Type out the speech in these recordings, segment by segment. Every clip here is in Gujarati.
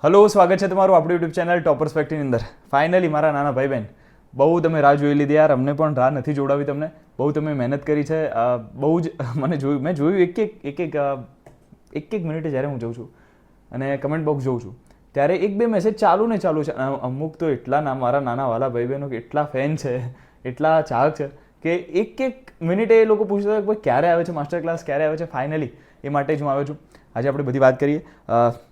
હલો, સ્વાગત છે તમારું આપણી યુટ્યુબ ચેનલ ટોપર્સ ફેક્ટરીની અંદર. ફાઇનલી મારા નાના ભાઈ બહેન, બહુ તમે રાહ જોઈ લીધી યાર. અમને પણ રાહ નથી જોડાવી તમને. બહુ તમે મહેનત કરી છે. બહુ જ મેં જોયું એક એક મિનિટે જ્યારે હું જોઉં છું અને કમેન્ટ બોક્સ જોઉં છું ત્યારે એક બે મેસેજ ચાલુ ને ચાલુ છે. અમુક તો એટલા મારા નાના વાલા ભાઈ બહેનો એટલા ફેન છે, એટલા ચાહક છે કે એક એક મિનિટે એ લોકો પૂછતા હોય કે ક્યારે આવે છે માસ્ટર ક્લાસ, ક્યારે આવે છે. ફાઇનલી એ માટે જ હું આવ્યો છું. આજે આપણે બધી વાત કરીએ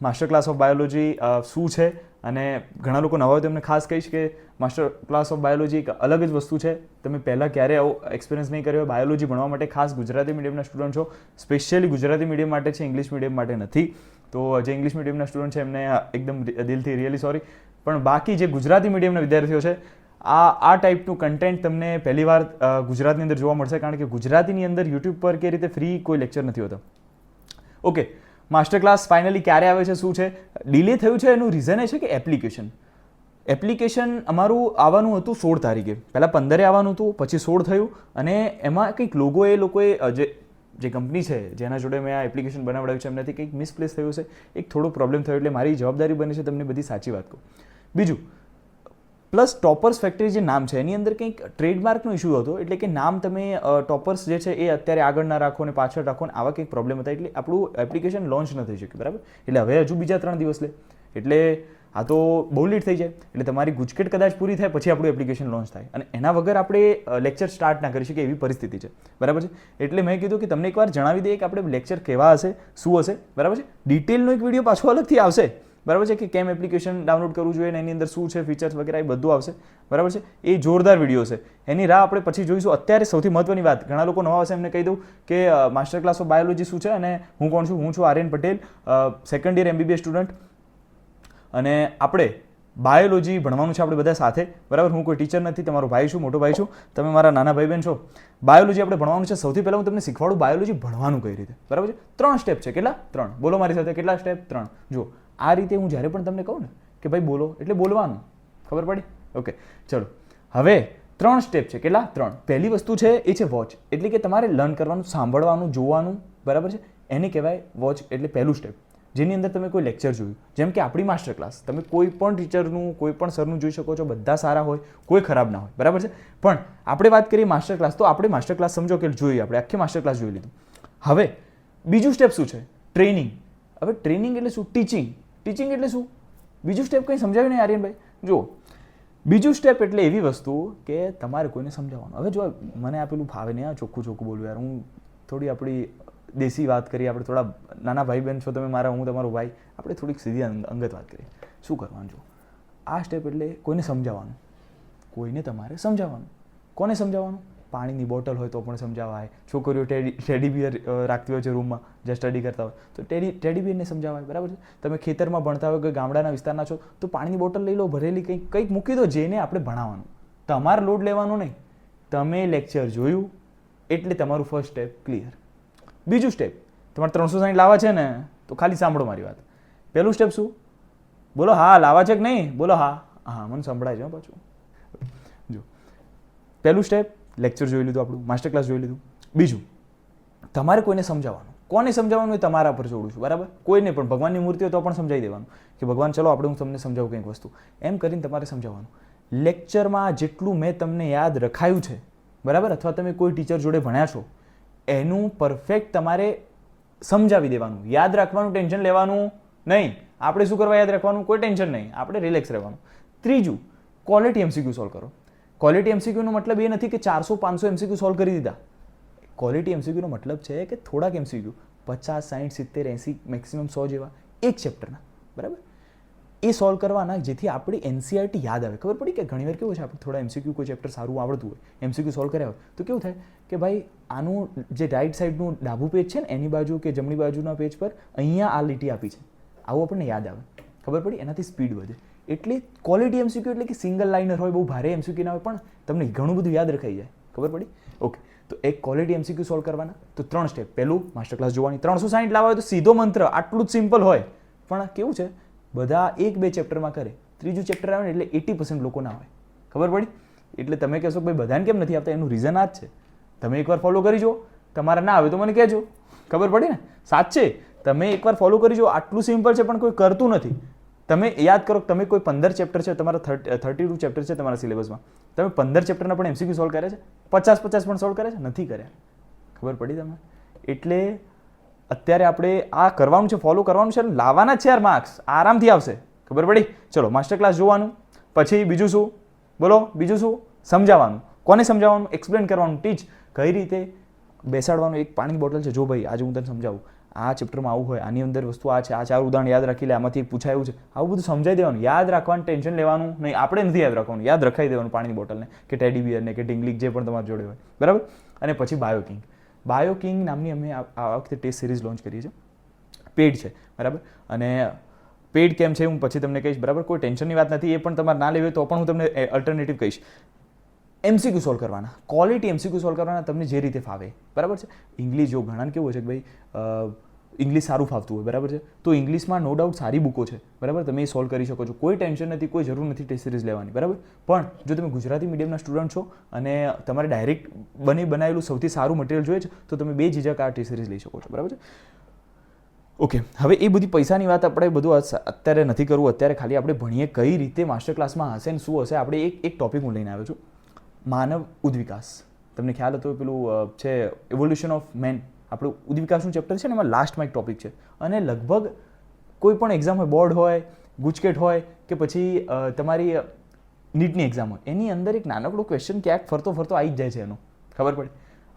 માસ્ટર ક્લાસ ઓફ બાયોલોજી શું છે. અને ઘણા લોકો નવા હોય તો એમને ખાસ કહીશ કે માસ્ટર ક્લાસ ઓફ બાયોલોજી એક અલગ જ વસ્તુ છે. તમે પહેલાં ક્યારે આવો એક્સપિરિયન્સ નહીં કર્યો હોય. બાયોલોજી ભણવા માટે ખાસ ગુજરાતી મીડિયમના સ્ટુડન્ટ છો. સ્પેશિયલી ગુજરાતી મીડિયમ માટે છે, ઇંગ્લિશ મીડિયમ માટે નથી. તો જે ઇંગ્લિશ મીડિયમના સ્ટુડન્ટ છે એમને એકદમ દિલથી રિયલી સોરી. પણ બાકી જે ગુજરાતી મીડિયમના વિદ્યાર્થીઓ છે આ ટાઈપનું કન્ટેન્ટ તમને પહેલીવાર ગુજરાતની અંદર જોવા મળશે. કારણ કે ગુજરાતીની અંદર યુટ્યુબ પર કે રીતે ફ્રી કોઈ લેક્ચર નથી હોતો. ઓકે, માસ્ટર ક્લાસ ફાઇનલી ક્યારે આવે છે, શું છે? ડિલે થયું છે એનું રીઝન એ છે કે એપ્લિકેશન અમારું આવવાનું હતું 16 તારીખે. પહેલાં 15 આવવાનું હતું, પછી 16 થયું. અને એમાં કંઈક લોકોએ જે કંપની છે જેના જોડે મેં આ એપ્લિકેશન બનાવડાવ્યું છે એમનાથી કંઈક મિસપ્લેસ થયું છે. એક થોડો પ્રોબ્લેમ થયો એટલે મારી જવાબદારી બને છે તમને બધી સાચી વાત કહું. બીજું, પ્લસ ટોપર્સ ફેક્ટરી જે નામ છે એની અંદર કંઈક ટ્રેડમાર્કનો ઇશ્યુ હતો. એટલે કે નામ તમે ટોપર્સ જે છે એ અત્યારે આગળ ના રાખો ને પાછળ રાખો ને આવા કંઈક પ્રોબ્લેમ હતા. એટલે આપણું એપ્લિકેશન લોન્ચ ન થઈ શક્યું, બરાબર. એટલે હવે હજુ બીજા 3 દિવસ લે. એટલે આ તો બહુ લેટ થઈ જાય. એટલે તમારી ગુજકેટ કદાચ પૂરી થાય પછી આપણું એપ્લિકેશન લોન્ચ થાય. અને એના વગર આપણે લેક્ચર સ્ટાર્ટ ના કરી શકીએ એવી પરિસ્થિતિ છે, બરાબર છે. એટલે મેં કીધું કે તમને એકવાર જણાવી દઈએ કે આપણે લેક્ચર કેવા હશે, શું હશે, બરાબર છે. ડિટેલનો એક વિડીયો પાછો અલગથી આવશે, બરાબર છે, કે કેમ એપ્લિકેશન ડાઉનલોડ કરવું જોઈએ ને એની અંદર શું છે ફીચર્સ વગેરે એ બધું આવશે, બરાબર છે. એ જોરદાર વિડીયો છે. એની રાહ આપણે પછી જોઈશું. અત્યારે સૌથી મહત્વની વાત, ઘણા લોકો નવા હશે એમને કહી દઉં કે માસ્ટર ક્લાસ ઓફ બાયોલોજી શું છે અને હું કોણ છું. હું છું Aryan Patel, second year MBBS student. અને આપણે બાયોલોજી ભણવાનું છે આપણે બધા સાથે, બરાબર. હું કોઈ ટીચર નથી, તમારો ભાઈ છું, મોટો ભાઈ છું. તમે મારા નાના ભાઈ બહેન છો. બાયોલોજી આપણે ભણવાનું છે. સૌથી પહેલાં હું તમને શીખવાડું બાયોલોજી ભણવાનું કઈ રીતે, બરાબર છે. 3 સ્ટેપ છે. કેટલા? 3. બોલો મારી સાથે, કેટલા સ્ટેપ? 3. જુઓ, આ રીતે હું જ્યારે પણ તમને કહું ને કે ભાઈ બોલો એટલે બોલવાનું, ખબર પડી? ઓકે, ચલો. હવે 3 સ્ટેપ છે. કેટલા? 3. પહેલી વસ્તુ છે એ છે વોચ. એટલે કે તમારે લર્ન કરવાનું, સાંભળવાનું, જોવાનું, બરાબર છે. એને કહેવાય વોચ. એટલે પહેલું સ્ટેપ, જેની અંદર તમે કોઈ લેક્ચર જોયું, જેમ કે આપણી માસ્ટર ક્લાસ, તમે કોઈ પણ ટીચરનું, કોઈ પણ સરનું જોઈ શકો છો. બધા સારા હોય, કોઈ ખરાબ ના હોય, બરાબર છે. પણ આપણે વાત કરીએ માસ્ટર ક્લાસ, તો આપણે માસ્ટર ક્લાસ સમજો કે જોઈએ, આપણે આખી માસ્ટર ક્લાસ જોઈ લીધું. હવે બીજું સ્ટેપ શું છે? ટ્રેનિંગ. હવે ટ્રેનિંગ એટલે શું? ટીચિંગ એટલે શું? બીજું સ્ટેપ કંઈ સમજાવ્યું નહીં આર્યનભાઈ? જુઓ, બીજું સ્ટેપ એટલે એવી વસ્તુ કે તમારે કોઈને સમજાવવાનું. હવે જો મને આપેલું ફાવે નહીં, આ ચોખ્ખું બોલું યાર. હું થોડી આપણી દેશી વાત કરીએ, આપણે થોડા નાના ભાઈ બહેન છો તમે મારા, હું તમારો ભાઈ. આપણે થોડીક સીધી અંગત વાત કરીએ. શું કરવાનું? જો આ સ્ટેપ એટલે કોઈને સમજાવવાનું. કોઈને તમારે સમજાવવાનું. કોને સમજાવવાનું? પાણીની બોટલ હોય તો પણ સમજાવાય. છોકરીઓ ટેડી બિયર રાખતી હોય છે રૂમમાં જ્યાં સ્ટડી કરતા હોય તો ટેડી બિયરને સમજાવાય, બરાબર છે. તમે ખેતરમાં ભણતા હોય કે ગામડાના વિસ્તારના છો તો પાણીની બોટલ લઈ લો, ભરેલી કંઈક મૂકી દો, જેને આપણે ભણાવવાનું. તમારે લોડ લેવાનું નહીં. તમે લેક્ચર જોયું એટલે તમારું ફર્સ્ટ સ્ટેપ ક્લિયર. બીજું સ્ટેપ, તમારે 360 લાવવા છે ને તો ખાલી સાંભળો મારી વાત. પહેલું સ્ટેપ શું? બોલો હા, લાવવા છે કે નહીં? બોલો હા. હા, મને સંભળાય છે પાછું. જો, પહેલું સ્ટેપ લેક્ચર જોઈ લીધું, આપણું માસ્ટર ક્લાસ જોઈ લીધું. બીજું, તમારે કોઈને સમજાવવાનું. કોને સમજાવવાનું એ તમારા પર છોડું છું, બરાબર. કોઈને પણ, ભગવાનની મૂર્તિ હોય તો પણ સમજાવી દેવાનું કે ભગવાન ચલો આપણે હું તમને સમજાવું કંઈક વસ્તુ, એમ કરીને તમારે સમજાવવાનું. લેક્ચરમાં જેટલું મેં તમને યાદ રખાયું છે, બરાબર, અથવા તમે કોઈ ટીચર જોડે ભણ્યા છો એનું પરફેક્ટ તમારે સમજાવી દેવાનું. યાદ રાખવાનું ટેન્શન લેવાનું નહીં. આપણે શું કરવા યાદ રાખવાનું? કોઈ ટેન્શન નહીં, આપણે રિલેક્સ રહેવાનું. ત્રીજું, ક્વોલિટી MCQ સોલ્વ કરો. ક્વોલિટી MCQનો મતલબ એ નથી કે 400-500 MCQ સોલ્વ કરી દીધા. ક્વોલિટી MCQનો મતલબ છે કે થોડાક MCQ 50, 60, 70, 80, મેક્સિમમ 100 જેવા એક ચેપ્ટરના, બરાબર, એ સોલ્વ કરવાના, જેથી આપણી NCERT યાદ આવે. ખબર પડી કે ઘણીવાર કેવું છે, આપણે થોડા MCQ કોઈ ચેપ્ટર સારું આવડતું હોય, MCQ સોલ્વ કર્યા હોય તો કેવું થાય કે ભાઈ આનું જે રાઈટ સાઈડનું ડાબું પેજ છે ને એની બાજુ કે જમણી બાજુના પેજ પર અહીંયા આ લીટી આપી છે, આવું આપણને યાદ આવે. ખબર પડી? એનાથી સ્પીડ વધે. એટલે ક્વોલિટી MCQ એટલે કે સિંગલ લાઇનર હોય, બહુ ભારે MCQ ના હોય પણ તમને ઘણું બધું યાદ રખાઈ જાય. ખબર પડી? ઓકે, તો એક ક્વોલિટી MCQ સોલ્વ કરવાના. તો 3 સ્ટેપ. પહેલું માસ્ટર ક્લાસ જોવાની. 360 લાવવા હોય તો સીધો મંત્ર, આટલું જ સિમ્પલ હોય. પણ કેવું છે, બધા 1-2 ચેપ્ટરમાં કરે. ત્રીજું ચેપ્ટર આવે ને એટલે 80% લોકો ના હોય. ખબર પડી? એટલે તમે કહેશો કે ભાઈ બધાને કેમ નથી આવતા, એનું રીઝન આ જ છે. તમે એકવાર ફોલો કરી જુઓ, તમારે ના આવે તો મને કહેજો. ખબર પડી ને? સાચે તમે એકવાર ફોલો કરી જુઓ. આટલું સિમ્પલ છે પણ કોઈ કરતું નથી. તમે યાદ કરો કે તમે કોઈ 15 ચેપ્ટર છે તમારા 32 ચેપ્ટર છે તમારા સિલેબસમાં, તમે 15 ચેપ્ટરના પણ MCQ સોલ્વ કર્યા છે? 50 પણ સોલ્વ કર્યા છે? નથી કર્યા. ખબર પડી તમે? એટલે અત્યારે આપણે આ કરવાનું છે, ફોલો કરવાનું છે, લાવવાના છે યાર માર્ક્સ, આરામથી આવશે. ખબર પડી? ચલો માસ્ટર ક્લાસ જોવાનું, પછી બીજું શું બોલો? બીજું શું? સમજાવવાનું. કોને સમજાવવાનું? એક્સપ્લેન કરવાનું, ટીચ. કઈ રીતે બેસાડવાનું? એક પાણીની બોટલ છે, જો ભાઈ આજે હું તને સમજાવું, આ ચેપ્ટરમાં આવું હોય, આની અંદર વસ્તુ આ છે, આ 4 ઉદાહરણ યાદ રાખી લે, આમાંથી એક પૂછાયું છે, આવું બધું સમજાવી દેવાનું. યાદ રાખવાનું ટેન્શન લેવાનું નહીં, આપણે નથી યાદ રાખવાનું, યાદ રખાઈ દેવાનું પાણીની બોટલને કે ટેડી બિયરને કે ડિંગલિક જે પણ તમારી જોડે હોય. બરાબર? અને પછી બાયોકિંગ. બાયોકિંગ નામની અમે આ વખતે ટેસ્ટ સિરીઝ લોન્ચ કરીએ છીએ, પેડ છે. બરાબર? અને પેડ કેમ છે હું પછી તમને કહીશ. બરાબર? કોઈ ટેન્શનની વાત નથી, એ પણ તમારે ના લેવી હોય તો પણ હું તમને અલ્ટરનેટિવ કહીશ. MCQ સોલ્વ કરવાના, ક્વોલિટી MCQ સોલ્વ કરવાના, તમને જે રીતે ફાવે. બરાબર છે? ઇંગ્લિશ જો ઘણાને કેવું હોય છે કે ભાઈ ઇંગ્લિશ સારું ફાવતું હોય. બરાબર છે? તો ઇંગ્લિશમાં નો ડાઉટ સારી બુકો છે. બરાબર? તમે એ સોલ્વ કરી શકો છો, કોઈ ટેન્શન નથી, કોઈ જરૂર નથી ટેસ્ટ સિરીઝ લેવાની. બરાબર? પણ જો તમે ગુજરાતી મીડિયમના સ્ટુડન્ટ છો અને તમારે ડાયરેક્ટ બનાવેલું સૌથી સારું મટીરિયલ જોઈએ છે તો તમે બે ઝીઝક આ ટેસ્ટ સિરીઝ લઈ શકો છો. બરાબર છે? ઓકે, હવે એ બધી પૈસાની વાત આપણે બધું અત્યારે નથી કરવું. અત્યારે ખાલી આપણે ભણીએ કઈ રીતે માસ્ટર ક્લાસમાં હશે ને શું હશે. આપણે એક ટોપિક હું લઈને આવ્યો છું, માનવ ઉદ્વિકાસ. તમને ખ્યાલ હતો પેલું છે ઇવોલ્યુશન ઓફ મેન, આપણું ઉદ્વિકાસનું ચેપ્ટર છે ને, એમાં લાસ્ટમાં એક ટોપિક છે. અને લગભગ કોઈ પણ એક્ઝામ હોય, બોર્ડ હોય, ગુજકેટ હોય કે પછી તમારી નીટની એક્ઝામ હોય, એની અંદર એક નાનકડો ક્વેશ્ચન ક્યાંક ફરતો આવી જ જાય છે એનો. ખબર પડે?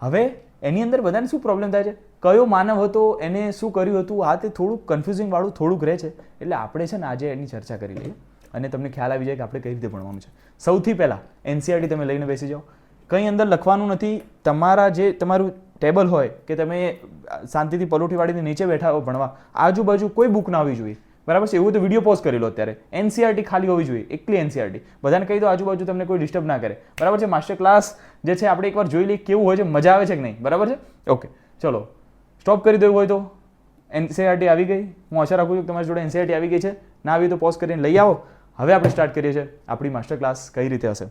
હવે એની અંદર બધાને શું પ્રોબ્લેમ થાય છે, કયો માનવ હતો, એને શું કર્યું હતું, આ તે થોડુંક કન્ફ્યુઝિંગ વાળું થોડુંક રહે છે. એટલે આપણે છે ને આજે એની ચર્ચા કરી લઈએ અને તમને ખ્યાલ આવી જાય કે આપણે કઈ રીતે ભણવાનું છે. સૌથી પહેલાં NCERT તમે લઈને બેસી જાઓ. કંઈ અંદર લખવાનું નથી. તમારા જે તમારું ટેબલ હોય કે તમે શાંતિથી પલોઠી વાળીને નીચે બેઠા હો ભણવા, આજુબાજુ કોઈ બુક ના હોવી જોઈએ. બરાબર છે? એવું તો વિડીયો પોઝ કરી લો અત્યારે. NCERT ખાલી હોવી જોઈએ, એકલી NCERT. બધાને કહી દો આજુબાજુ તમને કોઈ ડિસ્ટર્બ ના કરે. બરાબર છે? માસ્ટર ક્લાસ જે છે આપણે એકવાર જોઈ લઈએ કેવું હોય છે, મજા આવે છે કે નહીં. બરાબર છે? ઓકે, ચલો સ્ટોપ કરી દેવું હોય તો. NCERT આવી ગઈ. હું આશા રાખું છું કે તમારી જોડે NCERT આવી ગઈ છે. ના આવી તો પોઝ કરીને લઈ આવો. હવે આપણે સ્ટાર્ટ કરીએ છીએ આપણી માસ્ટર ક્લાસ કઈ રીતે હશે.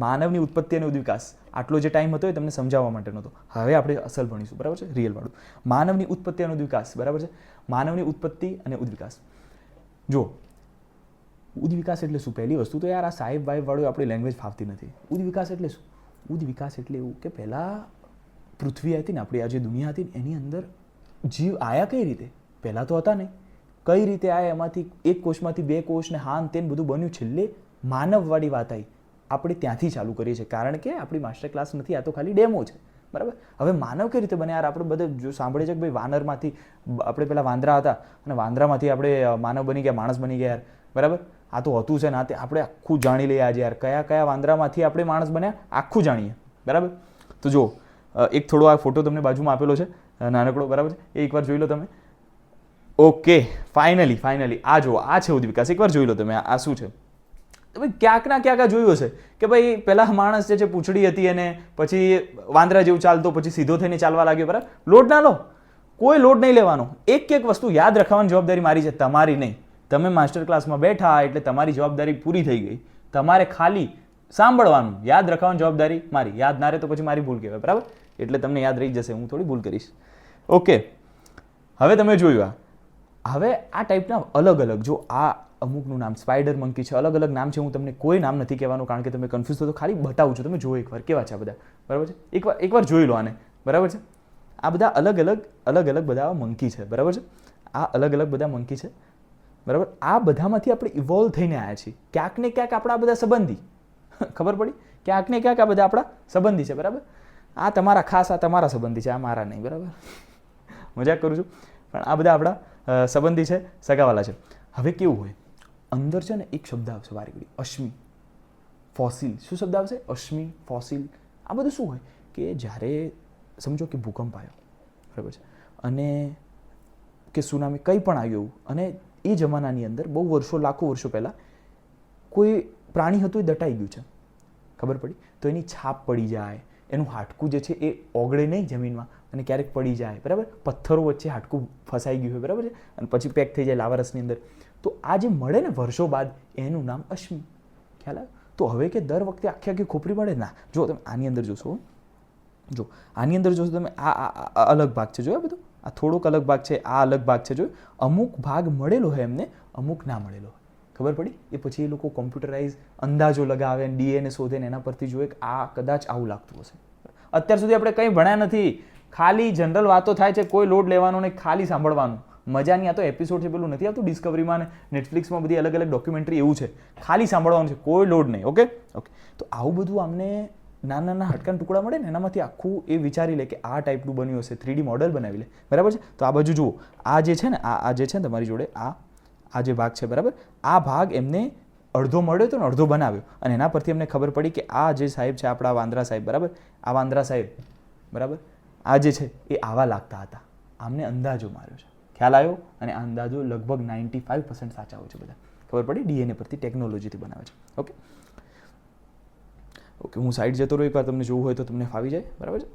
માનવની ઉત્પત્તિ અને ઉદ્વિકાસ. આટલો જે ટાઈમ હતો એ તમને સમજાવવા માટે નહોતો. હવે આપણે અસલ ભણીશું. બરાબર છે? રિયલ વાળું. માનવની ઉત્પત્તિ અને ઉદ્વિકાસ. બરાબર છે? માનવની ઉત્પત્તિ અને ઉદ્વિકાસ. જો ઉદ્વિકાસ એટલે શું? પહેલી વસ્તુ તો યાર આ સાહેબ વાળું આપણી લેંગ્વેજ ફાવતી નથી. ઉદ્વિકાસ એટલે શું? ઉદ્વિકાસ એટલે એવું કે પહેલાં પૃથ્વી હતી ને, આપણી આ જે દુનિયા હતી ને, એની અંદર જીવ આયા કઈ રીતે? પહેલાં તો હતા નહીં. કઈ રીતે આયા? એમાંથી એક કોષમાંથી 2 કોષ ને હાન તેન બધું બન્યું. છેલ્લે માનવવાળી વાત આવી. આપણે ત્યાંથી ચાલુ કરીએ છીએ, કારણ કે આપણી માસ્ટર ક્લાસ નથી, આ તો ખાલી ડેમો છે. બરાબર? હવે માનવ કઈ રીતે બને યાર? આપણે બધે જો સાંભળીએ છે કે ભાઈ વાનરમાંથી આપણે પેલા વાંદરા હતા અને વાંદરામાંથી આપણે માનવ બની ગયા, માણસ બની ગયા યાર. બરાબર? આ તો હતું છે ને, આપણે આખું જાણી લઈએ આજે યાર, કયા વાંદરામાંથી આપણે માણસ બન્યા આખું જાણીએ. બરાબર? તો જો એક થોડો આ ફોટો તમને બાજુમાં આપેલો છે નાનકડો. બરાબર છે? એ એકવાર જોઈ લો તમે. ઓકે, ફાઇનલી આ જુઓ, આ છે ઉદ્વિકાસ. એકવાર જોઈ લો તમે આ શું છે. ક્યાંક ના ક્યાંક આ જોયું હશે કે ભાઈ પહેલા માણસ જે છે પૂંછડી હતી અને પછી વાંદરા જેવું ચાલતો, પછી સીધો થઈને ચાલવા લાગ્યો. બરાબર? લોડ ના લો, કોઈ લોડ નહીં લેવાનો. એક વસ્તુ યાદ રાખવાની જવાબદારી મારી છે, તમારી નહીં. તમે માસ્ટર ક્લાસમાં બેઠા એટલે તમારી જવાબદારી પૂરી થઈ ગઈ. તમારે ખાલી સાંભળવાનું, યાદ રાખવાની જવાબદારી મારી. યાદ ના રહે તો પછી મારી ભૂલ કહેવાય. બરાબર? એટલે તમને યાદ રહી જશે, હું થોડી ભૂલ કરીશ. ઓકે, હવે તમે જોયું હવે આ ટાઈપના અલગ જો આ અમુકનું નામ સ્પાઈડર મંકી છે, અલગ નામ છે. હું તમને કોઈ નામ નથી કહેવાનું કારણ કે તમે કન્ફ્યુઝ થતો, ખાલી બતાવું છું. તમે જુઓ એકવાર કેવા છે આ બધા. બરાબર છે? એકવાર જોઈ લો આને. બરાબર છે? આ બધા અલગ બધા મંકી છે. બરાબર છે? આ અલગ બધા મંકી છે. બરાબર? આ બધામાંથી આપણે ઇવોલ્વ થઈને આવ્યા છીએ. ક્યાંક ને ક્યાંક આપણા બધા સંબંધી. ખબર પડી? ક્યાંક ને ક્યાંક આ બધા આપણા સંબંધી છે. બરાબર? આ તમારા ખાસ, આ તમારા સંબંધી છે, આ મારા નહીં. બરાબર? મજાક કરું છું, પણ આ બધા આપણા સંબંધી છે, સગાવાલા છે. હવે કેવું હોય, અંદર છે ને એક શબ્દ આવશે વારીઘડી, અશ્મિ, ફોસિલ. શું શબ્દ આવશે? અશ્મિ, ફોસિલ. આ બધું શું હોય કે જ્યારે સમજો કે ભૂકંપ આવ્યો, બરાબર છે, અને કે સુનામી કંઈ પણ આવ્યું, અને એ જમાનાની અંદર બહુ વર્ષો, લાખો વર્ષો પહેલાં કોઈ પ્રાણી હતું એ દટાઈ ગયું છે. ખબર પડી? તો એની છાપ પડી જાય, એનું હાડકું જે છે એ ઓગળે નહીં જમીનમાં અને ક્યારેક પડી જાય. બરાબર? પથ્થરો વચ્ચે હાડકું ફસાઈ ગયું હોય. બરાબર છે? અને પછી પેક થઈ જાય લાવારસની અંદર. તો આ જે મળે ને વર્ષો બાદ, એનું નામ અશ્મિ. ખ્યાલ આવે? તો હવે કે દર વખતે આખી ખોપરી મળે ના. જો તમે આની અંદર જોશો, જો આની અંદર જોશો તમે, આ અલગ ભાગ છે. જોયા બધું? આ થોડોક અલગ ભાગ છે, આ અલગ ભાગ છે. જો અમુક ભાગ મળેલો હોય એમને, અમુક ના મળેલો હોય. ખબર પડી? એ પછી એ લોકો કોમ્પ્યુટરાઇઝ અંદાજો લગાવે, ડીએનએ શોધે ને એના પરથી જોઈએ કે આ કદાચ આવું લાગતું હશે. અત્યાર સુધી આપણે કંઈ ભણ્યા નથી, ખાલી જનરલ વાતો થાય છે, કોઈ લોડ લેવાનો નહીં, ખાલી સાંભળવાનું. મજાની આ તો એપિસોડ છે, પેલું નથી આવતું ડિસ્કવરીમાં ને નેટફ્લિક્સમાં બધી અલગ અલગ ડોક્યુમેન્ટરી એવું છે, ખાલી સાંભળવાનું છે, કોઈ લોડ નહીં. Okay okay. તો આવું બધું અમને નાના નાના હટકાના ટુકડા મળે ને એનામાંથી આખું એ વિચારી લે કે આ ટાઈપનું બન્યું હશે, 3D મોડલ બનાવી લે. બરાબર છે? તો આ બાજુ જુઓ, આ જે છે ને આ જે છે ને તમારી જોડે આ જે ભાગ છે, બરાબર, આ ભાગ એમને અડધો મળ્યો હતો ને અડધો બનાવ્યો, અને એના પરથી અમને ખબર પડી કે આ જે સાહેબ છે આપણા વાંદરા સાહેબ, બરાબર, આ વાંદરા સાહેબ, બરાબર, આ જે છે એ આવા લાગતા હતા. આમને અંદાજો માર્યો છે, ખ્યાલ આવ્યો? અને આ અંદાજો લગભગ 95% સાચા હોય છે બધા. ખબર પડી? ડીએનએ પરથી ટેકનોલોજીથી બનાવે છે. Okay okay. હું સાઈડ જતો રહું, એકવાર તમને જોવું હોય તો તમને ફાવી જાય. બરાબર છે?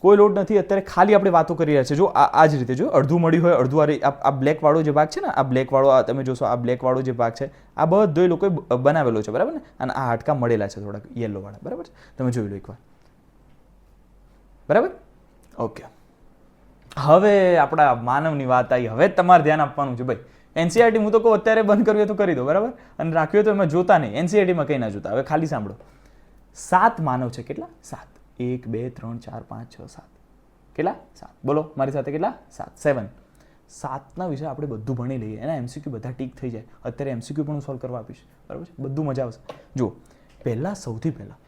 કોઈ લોડ નથી, અત્યારે ખાલી આપણે વાતો કરી રહ્યા છે. જો આ જ રીતે જો અડધું મળ્યું હોય, અડધું આ બ્લેક વાળો જે ભાગ છે ને, આ બ્લેક વાળો તમે જોશો, આ બ્લેક વાળો જે ભાગ છે આ બધો એ લોકોએ બનાવેલો છે. બરાબર ને? અને આ હાડકા મળેલા છે થોડાક યલો વાળા. બરાબર છે? તમે જોઈ લો એકવાર. બરાબર? ઓકે. હવે આપણા માનવની વાત આવી. હવે તમારે ધ્યાન આપવાનું છે ભાઈ. એનસીઆરટી હું તો કહું અત્યારે બંધ કરવી હોય તો કરી દો. બરાબર? અને રાખ્યું તો એમાં જોતા નહીં, એનસીઆરટીમાં કંઈ ના જોતા. હવે ખાલી સાંભળો. 7 માનવ છે. કેટલા? 7. 1 2 3 4 5 6 7. કેટલા? 7. બોલો મારી સાથે કેટલા? 7. 7ના વિશે આપણે બધું ભણી લઈએ. એના એમસીક્યુ બધા ટીક થઈ જાય. અત્યારે એમસીક્યુ પણ હું સોલ્વ કરવા આપીશ. બરાબર છે? બધું મજા આવશે. જુઓ, સૌથી પહેલાં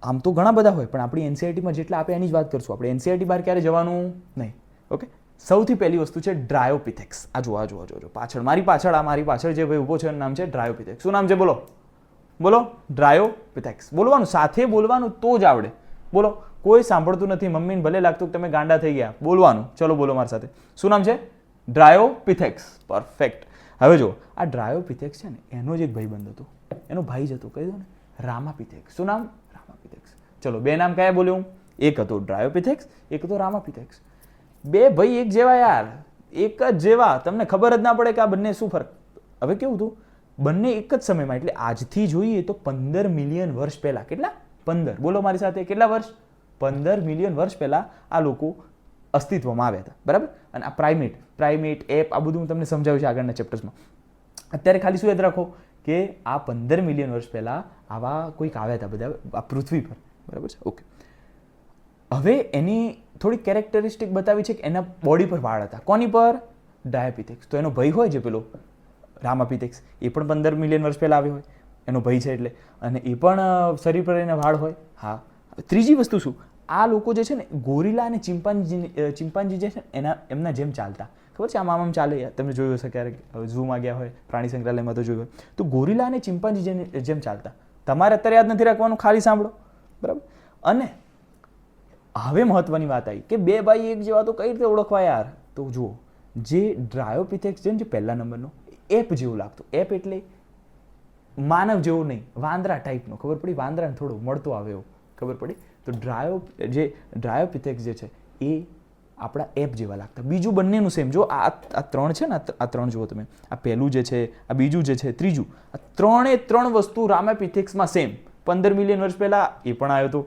આમ તો ઘણા બધા હોય, પણ આપણી એનસીઆરટીમાં જેટલા આપે એની જ વાત કરશું. આપણે એનસીઆરટી બહાર ક્યારે જવાનું નહીં. ઓકે. સૌથી પહેલી વસ્તુ છે ડ્રાયોપિથેક્સ. આ જુઓ પાછળ, મારી પાછળ જે ભાઈ ઊભો છે એનું નામ છે ડ્રાયોપિથેક્સ. શું નામ છે? બોલો. ડ્રાયોપિથેક્સ. બોલવાનું, સાથે બોલવાનું તો જ આવડે. બોલો. કોઈ સાંભળતું નથી, મમ્મીને ભલે લાગતું કે તમે ગાંડા થઈ ગયા. બોલવાનું. ચલો બોલો મારી સાથે. શું નામ છે? ડ્રાયોપિથેક્સ. પરફેક્ટ. હવે જો આ ડ્રાયોપિથેક્સ છે ને, એનો જ એક ભાઈબંધ હતો, એનો ભાઈ જ હતો, કહી દો ને, રામાપિથેક્સ. શું નામ? રામાપિથેક્સ. ચલો, બે નામ કયા બોલ્યો હું? એક હતો ડ્રાયોપિથેક્સ, એક હતો રામાપિથેક્સ. બે ભાઈ એક જેવા યાર, એક જ જેવા. તમને ખબર જ ના પડે કે આ બંને શું ફરક. હવે કેવું હતું, બંને એક જ સમયમાં, એટલે આજથી જોઈએ તો 15 મિલિયન વર્ષ પહેલા. કેટલા? 15. બોલો મારી સાથે, કેટલા વર્ષ? 15 મિલિયન વર્ષ પહેલા આ લોકો અસ્તિત્વમાં આવ્યા હતા. બરાબર? અને આ પ્રાઇમેટ એપ, આ બધું હું તમને સમજાવ્યું છે આગળના ચેપ્ટર્સમાં. અત્યારે ખાલી શું યાદ રાખો કે આ 15 મિલિયન વર્ષ પહેલા આવા કોઈક આવ્યા હતા બધા આ પૃથ્વી પર. બરાબર છે? ઓકે. હવે એની થોડી કેરેક્ટરિસ્ટિક બતાવી છે કે એના બોડી પર વાળ હતા. કોની પર? ડાયાપિથેક્સ. તો એનો ભાઈ હોય છે પેલો રામાપિથેક્સ, એ પણ 15 મિલિયન વર્ષ પહેલા આવ્યો હોય, એનો ભાઈ છે એટલે, અને એ પણ શરીર પર એના વાળ હોય. હા. ત્રીજી વસ્તુ શું, આ લોકો જે છે ને ગોરીલા અને ચિમ્પાન્જી જે છે એમના જેમ ચાલતા. ખબર છે? આમ ચાલે. તમે જોયું હશે ક્યારેક, ઝૂમાં ગયા હોય, પ્રાણી સંગ્રહાલયમાં તો જોયું હોય. તો ગોરીલા અને ચિમ્પાન્જી જેમ ચાલતા. તમારે અત્યારે યાદ નથી રાખવાનું, ખાલી સાંભળો. બરાબર? અને હવે મહત્વની વાત આવી કે બે ભાઈ એક જેવા તો કઈ રીતે ઓળખવા યાર? તો જુઓ, જે ડ્રાયોપિથેક્સ છે ને, જે પહેલા નંબરનો, એપ જેવું લાગતું. એપ એટલે માનવ જેવું નહીં, વાંદરા ટાઈપનો. ખબર પડી? વાંદરાને થોડું મળતો આવે એવું. ખબર પડી? તો ડ્રાયોપિથેક્સ જે છે એ આપણા એપ જેવા લાગતા. બીજું બંનેનું સેમ. જો આ 3 છે ને, આ 3 જુઓ તમે, આ પહેલું જે છે, આ બીજું જે છે, ત્રીજું, આ 3 વસ્તુ રામાપિથેક્સમાં સેમ. 15 મિલિયન વર્ષ પહેલા એ પણ આવ્યો હતો,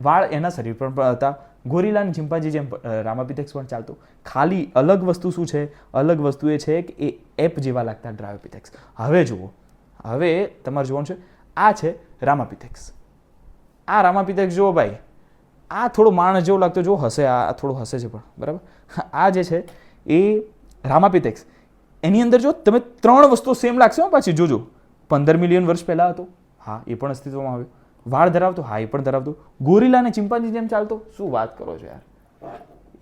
વાળ એના શરીર પર પણ હતા. ગોરીલા અને ચિમ્પાન્જી જેમ રામાપિથેક્સ પણ ચાલતો. ખાલી અલગ વસ્તુ શું છે? અલગ વસ્તુ એ છે કે એ એપ જેવા લાગતા ડ્રાયોપિથેક્સ. હવે જુઓ, હવે તમારે જોવાનું છે, આ છે રામાપિથેક્સ. આ રામાપિથેક્સ જુઓ ભાઈ, આ થોડો માણસ જેવો લાગતો. જો હશે, આ થોડો હશે છે પણ. બરાબર? આ જે છે એ રામાપિથેક્સ. એની અંદર જો તમે 3 વસ્તુઓ સેમ લાગશે પાછી. જોજો, 15 મિલિયન વર્ષ પહેલા હતો, હા, એ પણ અસ્તિત્વમાં આવ્યો. વાળ ધરાવતો, હા, એ પણ ધરાવતો. ગોરીલા અને ચિમ્પાન્જી જેમ ચાલતો. શું વાત કરો છો યાર?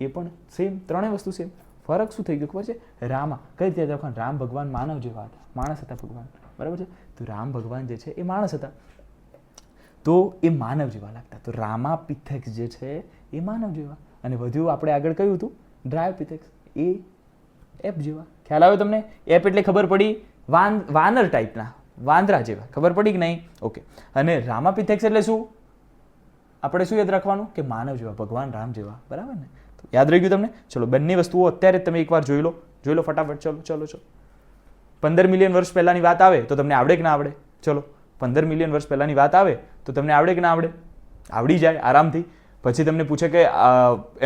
એ પણ સેમ. 3 વસ્તુ સેમ. ફરક શું થઈ ગયો ખબર છે? રામા કઈ રીતે લખવાનું? રામ ભગવાન માનવ જેવા હતા, માણસ હતા ભગવાન. બરાબર છે? તો રામ ભગવાન જે છે એ માણસ હતા, તો એ માનવ જેવા લાગતા. તો રામાપિથેક્સ જે છે એ માનવ જેવા. અને વધુ આપણે આગળ કહ્યું હતું ડ્રાયોપિથેક્સ, એ એપ જેવા. ખ્યાલ આવ્યો તમને? એપ એટલે ખબર પડી, વાનર ટાઈપના, વાંદરા જેવા. ખબર પડી કે નહીં? ઓકે. અને રામાપિથેક્સ એટલે શું? આપણે શું યાદ રાખવાનું કે માનવ જેવા, ભગવાન રામ જેવા. બરાબર ને? તો યાદ રહી ગયું તમને? ચલો, બંને વસ્તુઓ અત્યારે તમે એકવાર જોઈ લો ફટાફટ. ચલો 15 મિલિયન વર્ષ પહેલાની વાત આવે તો તમને આવડે કે ના આવડે? ચલો, 15 મિલિયન વર્ષ પહેલાની વાત આવે તો તમને આવડે કે ના આવડે? આવડી જાય આરામથી. પછી તમને પૂછે કે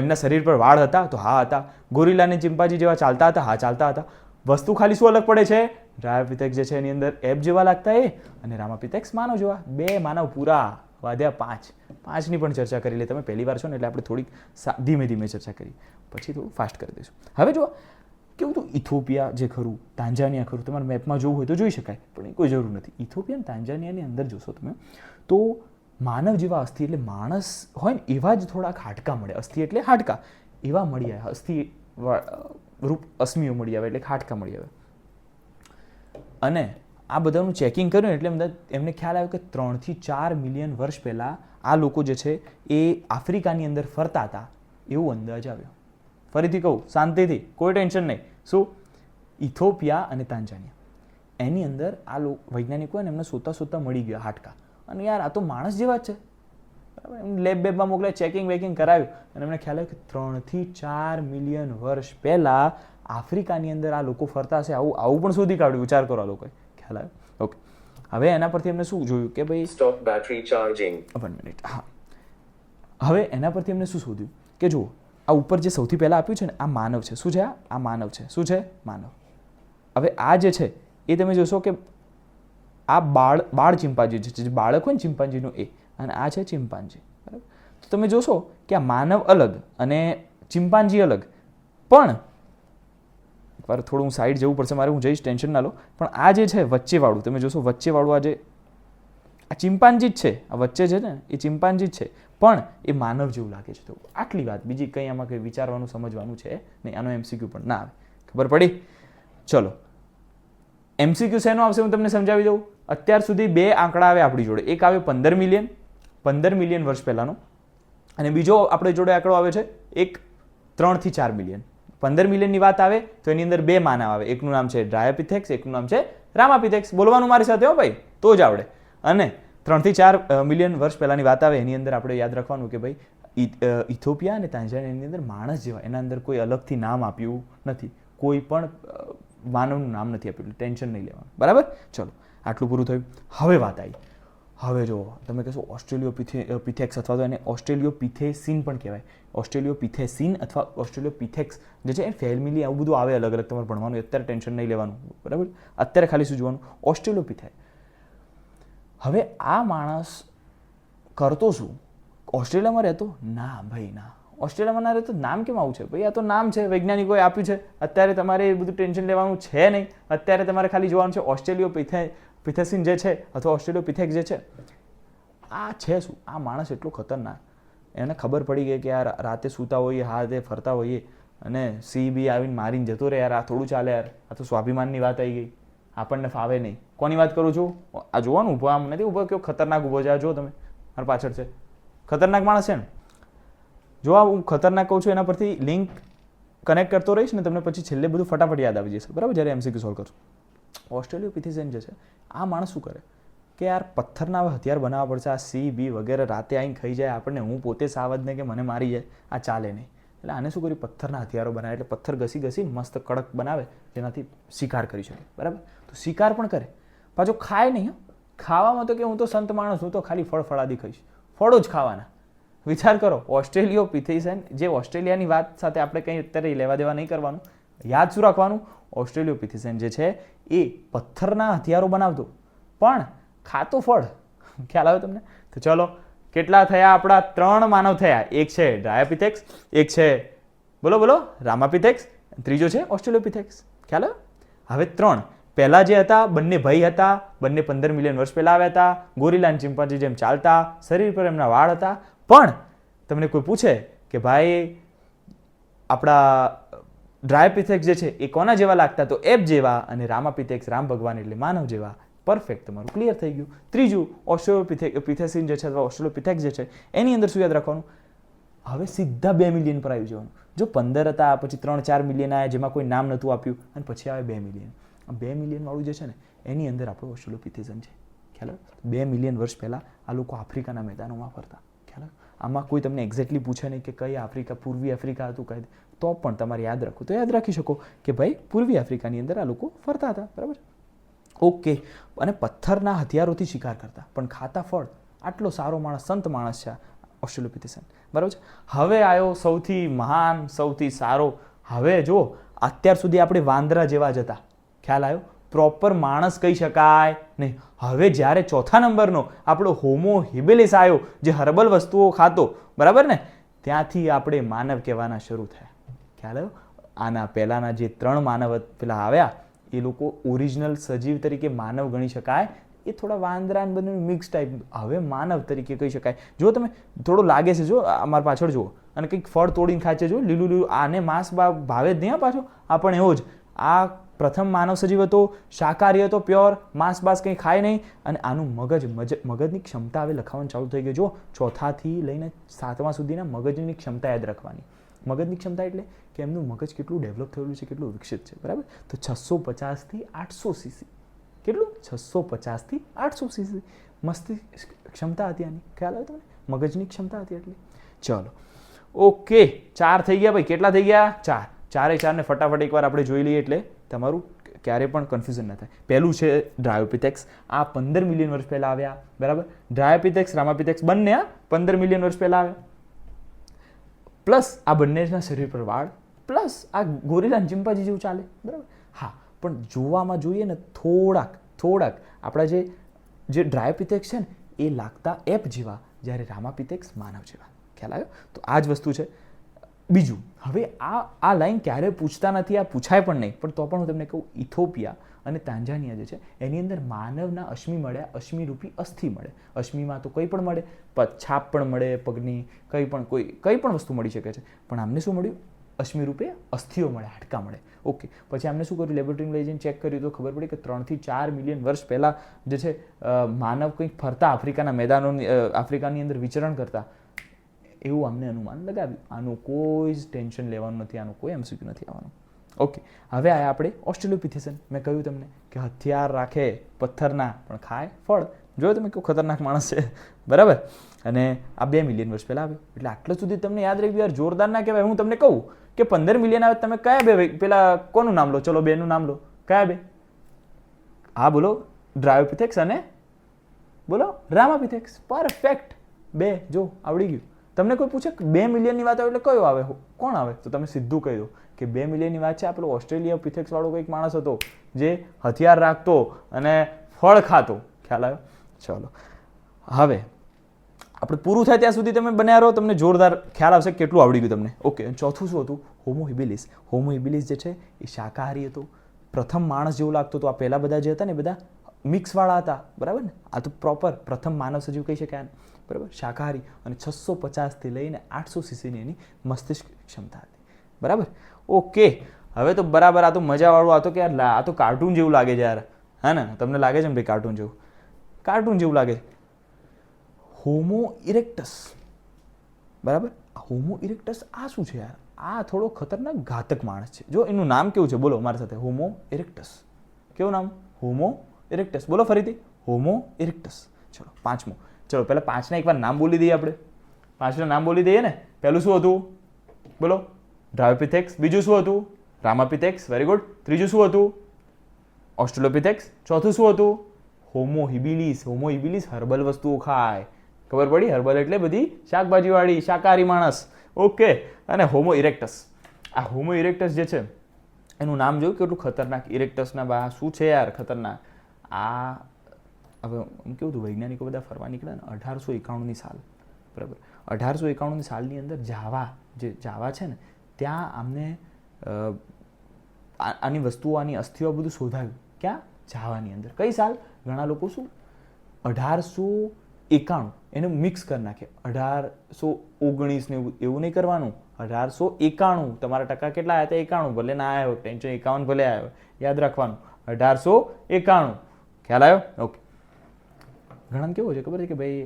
એમના શરીર પર વાળ હતા, તો હા હતા. ગોરિલા અને ચિમ્પાન્જી જેવા ચાલતા હતા, હા ચાલતા હતા. વસ્તુ ખાલી શું અલગ પડે છે? ડ્રાયોપિથેક્સ જે છે એની અંદર એપ જેવા લાગતા એ, અને રામાપિથેક્સ માનવ જેવા. 2 માનવ પૂરા વાદ્યા 5. 5ની પણ ચર્ચા કરી લે. તમે પહેલી વાર છો ને એટલે આપણે થોડીક ધીમે ધીમે ચર્ચા કરી, પછી થોડું ફાસ્ટ કરી દઈશું. હવે જો કેવું હતું, ઇથોપિયા જે ખરું, તાંજાનિયા ખરું, તમારે મેપમાં જોવું હોય તો જોઈ શકાય, પણ એ કોઈ જરૂર નથી. ઇથોપિયા અને તાંજાનિયાની અંદર જોશો તમે તો માનવ જેવા અસ્થિ, એટલે માણસ હોય ને એવા જ થોડાક હાડકા મળે. અસ્થિ એટલે હાડકા, એવા મળી આવે. અસ્થિ રૂપ અસ્મિઓ મળી આવે, એટલે હાડકા મળી આવે. અને આ બધાનું ચેકિંગ કર્યું એટલે એમને ખ્યાલ આવ્યો કે 3 થી 4 મિલિયન વર્ષ પહેલાં આ લોકો જે છે એ આફ્રિકાની અંદર ફરતા હતા, એવો અંદાજ આવ્યો. ફરીથી કહું શાંતિથી, કોઈ ટેન્શન નહીં. શું? ઇથોપિયા અને તાંજાનિયા એની અંદર આ વૈજ્ઞાનિકોને એમને શોધતા મળી ગયા હાડકા. અને યાર આ તો માણસ જેવા જ છે, બરાબર. એમ લેબ મોકલાય, ચેકિંગ વેકિંગ કરાવ્યું અને એમને ખ્યાલ આવ્યો કે 3 થી 4 મિલિયન વર્ષ પહેલાં આફ્રિકાની અંદર આ લોકો ફરતા હશે. આવું પણ શોધી કાઢ્યું. વિચાર કરો, આ લોકોએ ખ્યાલ આવ્યો. ઓકે, હવે એના પરથી એમને શું જોયું કે ભાઈ સ્ટોપ બેટરી ચાર્જિંગ. 1 મિનિટ. હા, હવે એના પરથી એમને શું શોધ્યું કે જુઓ, આ ઉપર જે સૌથી પહેલાં આપ્યું છે ને, આ માનવ છે. શું છે? આ માનવ છે. શું છે? માનવ. હવે આ જે છે એ તમે જોશો કે આ બાળ ચિમ્પાન્જી છે, જે બાળક હોય ને ચિમ્પાન્જીનું એ, અને આ છે ચિમ્પાન્જી, બરાબર. તો તમે જોશો કે આ માનવ અલગ અને ચિમ્પાન્જી અલગ. પણ એકવાર થોડું હું સાઈડ જવું પડશે મારે, હું જઈશ, ટેન્શન ના લો. પણ આ જે છે વચ્ચેવાળું, તમે જોશો વચ્ચેવાળું આ ચિમ્પાન્જી જ છે. આ વચ્ચે છે ને એ ચિમ્પાન્જી જ છે, પણ એ માનવ જેવું લાગે છે. તો આટલી વાત, બીજી કંઈ આમાં કંઈ વિચારવાનું સમજવાનું છે નહીં. આનો MCQ પણ ના આવે. ખબર પડી? ચલો, MCQ શેનો આવશે હું તમને સમજાવી દઉં. અત્યાર સુધી 2 આંકડા આવે આપણી જોડે. એક આવે 15 મિલિયન વર્ષ પહેલાંનો, અને બીજો આપણી જોડે આંકડો આવે છે એક 3 થી 4 મિલિયન. 15 મિલિયનની વાત આવે તો એની અંદર 2 માનવ આવે. એકનું નામ છે ડ્રાયોપિથેક્સ, એકનું નામ છે રામાપિથેક્સ. બોલવાનું મારી સાથે હો ભાઈ, તો જ આવડે. અને 3 થી 4 મિલિયન વર્ષ પહેલાંની વાત આવે એની અંદર આપણે યાદ રાખવાનું કે ભાઈ ઇથોપિયા અને તાંજાનિયાની અંદર માણસ જેવા, એના અંદર કોઈ અલગથી નામ આપ્યું નથી, કોઈ પણ માનવનું નામ નથી આપ્યું, એટલે ટેન્શન નહીં લેવાનું, બરાબર. ચલો, આટલું પૂરું થયું. હવે વાત આવી. હવે જો તમે કહેશો ઓસ્ટ્રેલિયોપિથેક્સ અથવા તો એને ઓસ્ટ્રેલિયોપિથેસિન પણ કહેવાય. ઓસ્ટ્રેલિયોપિથેસિન અથવા ઓસ્ટ્રેલિયોપિથેક્સ જે છે એ ફેમિલી આવું બધું આવે અલગ અલગ, તમારે ભણવાનું. અત્યારે ટેન્શન નહીં લેવાનું, બરાબર. અત્યારે ખાલી શું જોવાનું? ઓસ્ટ્રેલિયોપિથે. હવે આ માણસ કરતો શું? ઓસ્ટ્રેલિયામાં રહેતો? ના ભાઈ ના, ઓસ્ટ્રેલિયામાં ના રહેતો. નામ કેમ આવું છે ભાઈ? આ તો નામ છે, વૈજ્ઞાનિકોએ આપ્યું છે. અત્યારે તમારે એ બધું ટેન્શન લેવાનું છે નહીં. અત્યારે તમારે ખાલી જોવાનું છે ઓસ્ટ્રેલિયોપિથેસિન જે છે અથવા ઓસ્ટ્રેલિયોપિથેક્સ જે છે આ છે શું? આ માણસ એટલો ખતરનાક, એને ખબર પડી ગઈ કે યાર રાતે સૂતા હોઈએ, હાથે ફરતા હોઈએ અને CB આવીને મારીને જતો રહે. યાર આ થોડું ચાલે યાર, આ તો સ્વાભિમાનની વાત આવી ગઈ, આપણને ફાવે નહીં. કોની વાત કરું છું? આ જોવાનું ઊભો, આમ નથી ઊભો, કેવો ખતરનાક ઊભો છે. આ જો તમે, મારા પાછળ છે, ખતરનાક માણસ છે ને. જો આ હું ખતરનાક કહું છું એના પરથી લિંક કનેક્ટ કરતો રહીશ ને, તમને પછી છેલ્લે બધું ફટાફટ યાદ આવી જશે, બરાબર, જ્યારે MCQ સોલ્વ કરશું. ઓસ્ટ્રેલિયોપિથેસિન જે છે આ માણસ શું કરે કે યાર પથ્થરના હથિયાર બનાવવા પડશે. આ CB વગેરે રાતે આવીને ખાઈ જાય આપણને, હું પોતે સાવધ ને કે મને મારી જાય, આ ચાલે નહીં. એટલે આને શું કર્યું? પથ્થરના હથિયારો બનાવે. એટલે પથ્થર ઘસી મસ્ત કડક બનાવે, જેનાથી શિકાર કરી શકે, બરાબર. તો શિકાર પણ કરે, પાછો ખાય નહીં. ખાવામાં તો કે હું તો સંત માણસ, હું તો ખાલી ફળાદી ખાઈશ, ફળો જ ખાવાના. વિચાર કરો, ઓસ્ટ્રેલિયોપિથેસિન જે ઓસ્ટ્રેલિયાની વાત સાથે આપણે કંઈ અત્યારે લેવા દેવા નહીં કરવાનું. યાદ શું રાખવાનું? ઓસ્ટ્રેલિયોપિથેસિન જે છે એ પથ્થરના હથિયારો બનાવતો પણ ખાતો ફળ. ખ્યાલ આવે તમને? તો ચલો, કેટલા થયા આપણા? 3 માનવ થયા. એક છે ડ્રાયોપિથેક્સ, એક છે બોલો રામાપિથેક્સ, ત્રીજો છે ઓસ્ટ્રેલિયોપિથેક્સ. ખ્યાલ આવે? હવે 3 પહેલાં જે હતા બંને ભાઈ હતા, બંને 15 મિલિયન વર્ષ પહેલાં આવ્યા હતા. ગોરિલા અને ચિમ્પાન્જી જેમ ચાલતા, શરીર પર એમના વાળ હતા. પણ તમને કોઈ પૂછે કે ભાઈ આપણા ડ્રાયોપિથેક્સ જે છે એ કોના જેવા લાગતા? તો એપ જેવા. અને રામાપિથેક્સ રામ ભગવાન એટલે માનવ જેવા. પરફેક્ટ, તમારું ક્લિયર થઈ ગયું. ત્રીજું ઓસ્ટ્રેલિયોપિથેસિન જે છે અથવા ઓસ્ટ્રેલિયોપિથેક્સ જે છે એની અંદર શું યાદ રાખવાનું? હવે સીધા 2 મિલિયન પર આવી જવાનું. જો 15 હતા, પછી 3-4 મિલિયન આવ્યા જેમાં કોઈ નામ નહોતું આપ્યું, અને પછી આવે 2 મિલિયન. આ 2 મિલિયન વાળું જે છે ને એની અંદર આપણું ઓસ્ટ્રેલિયોપિથેસિન છે. ખ્યાલ? 2 મિલિયન વર્ષ પહેલાં આ લોકો આફ્રિકાના મેદાનોમાં ફરતા. ખ્યાલ? આમાં કોઈ તમને એક્ઝેક્ટલી પૂછે નહીં કે કઈ આફ્રિકા, પૂર્વી આફ્રિકા હતું કઈ, તો પણ તમારે યાદ રાખવું તો યાદ રાખી શકો કે ભાઈ પૂર્વી આફ્રિકાની અંદર આ લોકો ફરતા હતા, બરાબર. ઓકે. અને પથ્થરના હથિયારોથી શિકાર કરતા પણ ખાતા ફળ. આટલો સારો માણસ, સંત માણસ છે. ઓસ્ટ્રેલોપિથેશિયન, બરાબર છે. હવે આવ્યો સૌથી મહાન, સૌથી સારો. હવે જો અત્યાર સુધી આપણે વાંદરા જેવા જ હતા, ખ્યાલ આવ્યો, પ્રોપર માણસ કહી શકાય નહીં. હવે જ્યારે ચોથા નંબરનો આપણો હોમો હેબિલિસ આવ્યો, જે હર્બલ વસ્તુઓ ખાતો, બરાબર ને, ત્યાંથી આપણે માનવ કહેવાના શરૂ થયા. ખ્યાલ આવ્યો. આના પહેલાના જે 3 માનવ પેલા આવ્યા એ લોકો ઓરિજિનલ સજીવ તરીકે માનવ ગણી શકાય, એ થોડા વાંદરા બધું મિક્સ ટાઈપ. હવે માનવ તરીકે કહી શકાય. જો તમે થોડું લાગે છે, જો અમારા પાછળ જુઓ, અને કંઈક ફળ તોડીને ખાય છે, જો લીલું લીલું, આને માંસ ભાવે જ નહીં પાછો. આ પણ એવો જ. આ પ્રથમ માનવ સજીવ હતો, શાકાહારી હતો, પ્યોર, માંસ બાસ કંઈ ખાય નહીં. અને આનું મગજની ક્ષમતા હવે લખાવાનું ચાલુ થઈ ગયું. જો 4થી લઈને 7મા સુધીના મગજની ક્ષમતા યાદ રાખવાની. મગજની ક્ષમતા એટલે કે એમનું મગજ કેટલું ડેવલપ થયેલું છે, કેટલું વિકસિત છે, બરાબર. તો 650 થી 800 સીસી. કેટલું? 650 થી 800 સીસી મસ્તી ક્ષમતા હતી આની. ખ્યાલ આવે તમને? મગજની ક્ષમતા હતી એટલી. ચલો, ઓકે, 4 થઈ ગયા ભાઈ. કેટલા થઈ ગયા? 4. 4 ને ફટાફટ એકવાર આપણે જોઈ લઈએ એટલે તમારું ક્યારે પણ કન્ફ્યુઝન ન થાય. પહેલું છે ડ્રાયોપિથેક્સ. આ 15 મિલિયન વર્ષ પહેલા આવ્યા, બરાબર. ડ્રાયોપિથેક્સ, રામાપિથેક્સ બંને 15 મિલિયન વર્ષ પહેલા આવ્યા. પ્લસ આ બંનેના શરીર પર વાળ, પ્લસ આ ગોરીલા ચિમ્પાન્જી જેવું ચાલે, બરાબર. હા, પણ જોવામાં જોઈએ ને થોડાક આપણા જે ડ્રાયોપિથેક્સ છે ને એ લાગતા એપ જેવા, જ્યારે રામાપિથેક્સ માનવ જેવા. ખ્યાલ આવ્યો? તો આ જ વસ્તુ છે. બીજું, હવે આ લાઈન ક્યારે પૂછતા નથી, આ પૂછાય પણ નહીં, પણ તો પણ હું તમને કહું, ઇથોપિયા અને તાંજાનિયા જે છે એની અંદર માનવના અશ્મિ મળ્યા, અશ્મિરૂપી અસ્થિ મળે. અશ્મિમાં તો કંઈ પણ મળે, છાપ પણ મળે પગની, કંઈ પણ વસ્તુ મળી શકે છે. પણ આમને શું મળ્યું? અશ્મિ રૂપે અસ્થિઓ મળે, હાડકા મળે. ઓકે, પછી આમને શું કર્યું? લેબોરેટરીમાં લઈ જઈને ચેક કર્યું તો ખબર પડી કે 3 થી 4 મિલિયન વર્ષ પહેલાં જે છે માનવ કંઈક ફરતા આફ્રિકાના મેદાનોની, આફ્રિકાની અંદર વિચરણ કરતા, એવું અમને અનુમાન લગાવ્યું. આનું કોઈ જ ટેન્શન લેવાનું નથી, આનું કોઈ એમસીક્યુ નથી આવવાનું. ઓકે, હવે આયા આપણે ઓસ્ટ્રેલોપિથેશિયન. મેં કહ્યું તમને કે હથિયાર રાખે પથ્થરના, પણ ખાય ફળ. જોયો તમે કેવું ખતરનાક માણસ છે, બરાબર. અને આ 2 મિલિયન વર્ષ પહેલાં આવ્યો. એટલે આટલું સુધી તમને યાદ રહી ગયું યાર, જોરદાર ના કહેવાય? હું તમને કહું કે 15 મિલિયન આવે, તમે કયા 2 પેલા કોનું નામ લો? ચલો 2નું નામ લો. કયા 2? હા બોલો, ડ્રાયોપિથેક્સ અને બોલો રામાપિથેક્સ. પરફેક્ટ. 2 જો આવડી ગયું. તમને કોઈ પૂછે 2 મિલિયનની વાત આવે એટલે કયો આવે, કોણ આવે? તો તમે સીધું કહી દો કે 2 મિલિયનની વાત છે. આપણો ઓસ્ટ્રેલિયાપિથેક્સ વાળો કંઈક માણસ હતો જે હથિયાર રાખતો અને ફળ ખાતો. ખ્યાલ આવ્યો? ચલો, હવે આપણે પૂરું થાય ત્યાં સુધી તમે બન્યા રહો, તમને જોરદાર ખ્યાલ આવશે કેટલું આવડી ગયું તમને. ઓકે, ચોથું શું હતું? હોમો હેબિલિસ. હોમો હેબિલિસ જે છે એ શાકાહારી હતો, પ્રથમ માણસ જેવું લાગતો હતો. આ પહેલા બધા જે હતા ને બધા મિક્સવાળા હતા, બરાબર ને. આ તો પ્રોપર પ્રથમ માનવ સજીવ કહી શકાય, બરાબર. શાકાહારી, અને 650 થી લઈને 800 સીસીની એની મસ્તિષ્ક ક્ષમતા હતી, બરાબર. ઓકે, હવે તો બરાબર. આ તો મજાવાળું. આ તો કે યાર આ તો કાર્ટૂન જેવું લાગે છે યાર, હા ને? તમને લાગે છે ને ભાઈ કાર્ટૂન જેવું લાગે? હોમો ઇરેક્ટસ, બરાબર. હોમો ઇરેક્ટસ આ શું છે યાર? આ થોડો ખતરનાક ઘાતક માણસ છે. જો એનું નામ કેવું છે બોલો મારી સાથે? હોમો ઇરેક્ટસ. કેવું નામ? હોમો ઇરેક્ટસ. બોલો ફરીથી, હોમો ઇરેક્ટસ. ચલો, 5મું. ચલો પહેલાં 5ના એકવાર નામ બોલી દઈએ આપણે. 5ના નામ બોલી દઈએ ને. પહેલું શું હતું? બોલો, ડ્રાયોપિથેક્સ. બીજું શું હતું? રામાપિથેક્સ. Very good. ત્રીજું શું હતું? ઓસ્ટ્રેલોપિથેક્સ. ચોથું શું હતું? હોમો હેબિલિસ. હોમો હેબિલિસ હર્બલ વસ્તુઓ ખાય. ખબર પડી? હર્બલ એટલે બધી શાકભાજીવાળી, શાકાહારી માણસ. ઓકે, અને હોમો ઇરેક્ટસ. આ હોમો ઇરેક્ટસ જે છે એનું નામ જોયું કેટલું ખતરનાક. ઇરેક્ટસના બા શું છે યાર ખતરનાક. આ હવે કેવું હતું, વૈજ્ઞાનિકો બધા ફરવા નીકળ્યા ને 1891ની સાલ, બરાબર. 1891ની સાલની અંદર જાવા છે ને, ત્યાં આમને આની વસ્તુઓ, આની અસ્થિઓ બધું શોધાયું. ક્યાં? જાવાની અંદર. કઈ સાલ? ઘણા લોકો શું 1891 એને મિક્સ કરી નાખે. 1819 ને એવું નહીં કરવાનું. 1891. તમારા ટકા કેટલા આવ્યા હતા? 91. ભલે ના આવ્યો ટેન્શન, 51 ભલે આવ્યો, યાદ રાખવાનું 1891. ખ્યાલ આવ્યો? ઓકે. ઘણા કેવું છે ખબર છે કે ભાઈ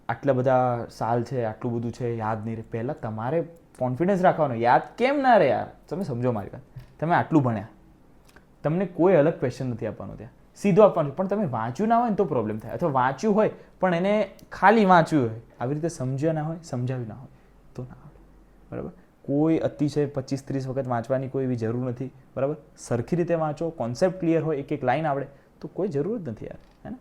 આટલા બધા સાલ છે, આટલું બધું છે, યાદ નહીં રહે. પહેલાં તમારે કોન્ફિડન્સ રાખવાનો. યાદ કેમ ના રહે યાર? તમે સમજો મારી વાત. તમે આટલું ભણ્યા, તમને કોઈ અલગ ક્વેશ્ચન નથી આપવાનો, ત્યાં સીધો આપવાનું. પણ તમે વાંચ્યું ના હોય ને તો પ્રોબ્લેમ થાય, અથવા વાંચ્યું હોય પણ એને ખાલી વાંચ્યું હોય, આવી રીતે સમજ્યા ના હોય, સમજાવ્યું ના હોય તો ના આવડે, બરાબર. કોઈ અતિશય 25-30 વખત વાંચવાની કોઈ એવી જરૂર નથી, બરાબર. સરખી રીતે વાંચો, કોન્સેપ્ટ ક્લિયર હોય, એક લાઈન આવડે તો કોઈ જરૂર જ નથી યાર, હે ને.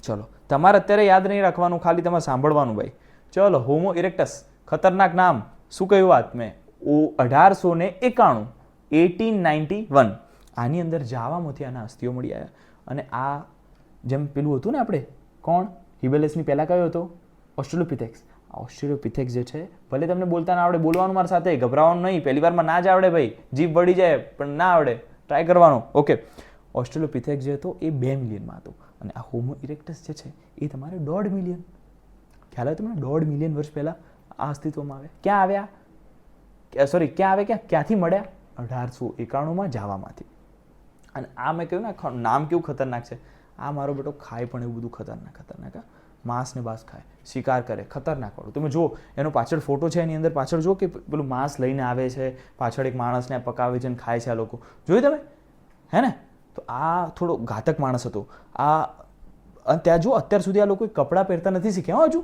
ચલો, તમારે અત્યારે યાદ નહીં રાખવાનું, ખાલી તમારે સાંભળવાનું ભાઈ. ચલો હોમો ઇરેક્ટસ, ખતરનાક નામ. શું કહ્યું વાત મેં? 1891, 1891. આની અંદર જાવામાંથી આના અસ્થિઓ મળી આવ્યા. અને આ જેમ પેલું હતું ને આપણે કોણ હિબેલિસની પહેલાં કયો હતો? ઓસ્ટ્રેલોપિથેક્સ. આ ઓસ્ટ્રેલોપિથેક્સ જે છે, ભલે તમને બોલતા ના આવડે, બોલવાનું મારી સાથે, ગભરાવાનું નહીં. પહેલી વારમાં ના જ આવડે ભાઈ, જીભ વળી જાય પણ ના આવડે, ટ્રાય કરવાનો. ઓકે, ઓસ્ટ્રેલોપિથેક્સ જે હતો એ 2 મિલિયનમાં હતો અને આ હોમો ઇરેક્ટસ જે છે એ તમારે 1.5 મિલિયન. ખ્યાલ આવે તમને? 1.5 મિલિયન વર્ષ પહેલાં આ અસ્તિત્વમાં આવ્યા. ક્યાં આવ્યા? ક્યાંથી મળ્યા? 1891માં જાવામાંથી. અને આ મેં કહ્યું ને નામ કેવું ખતરનાક છે. આ મારો બેટો ખાય પણ એવું બધું ખતરનાક માંસ ને બાસ ખાય, શિકાર કરે, ખતરનાક વાળું. તમે જુઓ એનો પાછળ ફોટો છે, એની અંદર પાછળ જુઓ કે પેલું માંસ લઈને આવે છે, પાછળ એક માણસને પકાવે છે અને ખાય છે આ લોકો. જોયું તમે? હે ને? તો આ થોડો ઘાતક માણસ હતો. ત્યાં જુઓ અત્યાર સુધી આ લોકો કપડાં પહેરતા નથી શીખ્યા. હજુ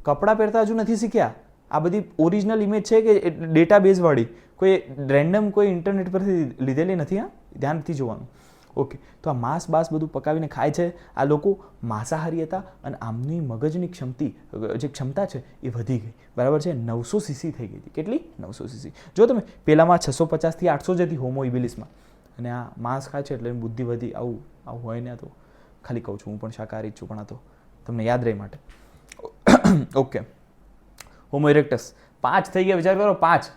કપડાં પહેરતા હજુ નથી શીખ્યા. આ બધી ઓરિજિનલ ઇમેજ છે કે ડેટા બેઝવાળી, કોઈ રેન્ડમ કોઈ ઇન્ટરનેટ પરથી લીધેલી નથી. હા, ધ્યાનથી જોવાનું. ઓકે, તો આ માંસ બાસ બધું પકાવીને ખાય છે. આ લોકો માંસાહારી હતા અને આમની મગજની ક્ષમતા છે એ વધી ગઈ. બરાબર છે? 900 cc થઈ ગઈ હતી. કેટલી? 900 cc. જો તમે પેલામાં 650 થી 800 જ હતી હોમો ઇબિલિસમાં, અને આ માંસ ખાય છે એટલે એની બુદ્ધિ વધી. આવું હોય ને? તો ખાલી કહું છું, હું પણ શાકાહારી જ છું, પણ આ તો તમને યાદ રહે માટે. ઓકે, હોમો ઇરેક્ટસ 5 થઈ ગયા. વિચાર કરો, 5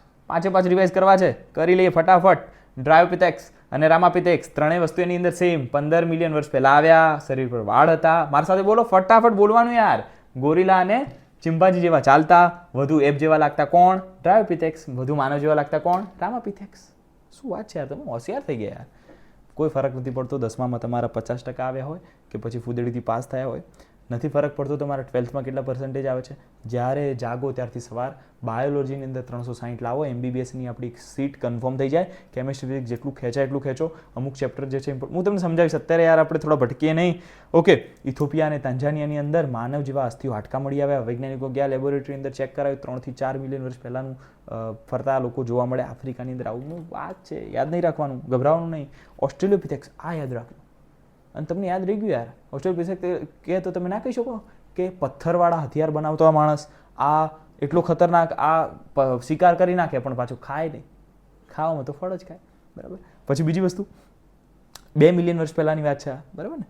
રિવાઇઝ કરવા છે, કરી લઈએ ફટાફટ. ડ્રાયોપિથેક્સ અને રામાપિથેક્સ ત્રણેય વસ્તુ એની અંદર સેમ. 15 મિલિયન વર્ષ પહેલા આવ્યા. શરીર પર વાળ હતા. મારી સાથે બોલો, ફટાફટ બોલવાનું યાર. ગોરીલા અને ચિમ્પાન્જી જેવા ચાલતા, વધુ એપ જેવા લાગતા કોણ? ડ્રાયોપિથેક્સ. વધુ માનવ જેવા લાગતા કોણ? રામાપિથેક્સ. શું વાત છે યાર, તમે હોશિયાર થઈ ગયા યાર. કોઈ ફરક નથી પડતો 10મામાં તમારા 50% આવ્યા હોય કે પછી ફૂદડીથી પાસ થયા હોય. નથી ફરક પડતો તમારા 12થમાં કેટલા પર્સન્ટેજ આવે છે. જ્યારે જાગો ત્યારથી સવાર. બાયોલોજીની અંદર 360 લાવો, MBBSની આપણી સીટ કન્ફર્મ થઈ જાય. કેમિસ્ટ્રી ફિઝિક્સ જેટલું ખેંચાય એટલું ખેંચો. અમુક ચેપ્ટર જે છે હું તમને સમજાવીશ. અત્યારે યાર આપણે થોડા ભટકીએ નહીં. ઓકે, ઇથોપિયા અને તાંઝાનિયાની અંદર માનવ જેવા અસ્થિઓ હાડકા મળી આવ્યા. વૈજ્ઞાનિકો ગયા લેબોરેટરી અંદર ચેક કરાવ્યું. 3 થી 4 મિલિયન વર્ષ પહેલાંનું ફરતા લોકો જોવા મળે. આફ્રિકાની અંદર આવું વાત છે, યાદ નહીં રાખવાનું, ગભરાવાનું નહીં. ઓસ્ટ્રેલિયોપિથેક્સ આ યાદ રાખવું. અને તમને યાદ રહી ગયું યાર, ઓસ્ટ્રેલિયોપિથેક્સ કહે તો તમે ના કહી શકો કે પથ્થરવાળા હથિયાર બનાવતો આ માણસ આ એટલો ખતરનાક, આ શિકાર કરી નાખે પણ પાછું ખાય નહીં. ખાવામાં તો ફળ જ ખાય. બરાબર. પછી બીજી વસ્તુ 2 મિલિયન વર્ષ પહેલાંની વાત છે. બરાબર ને?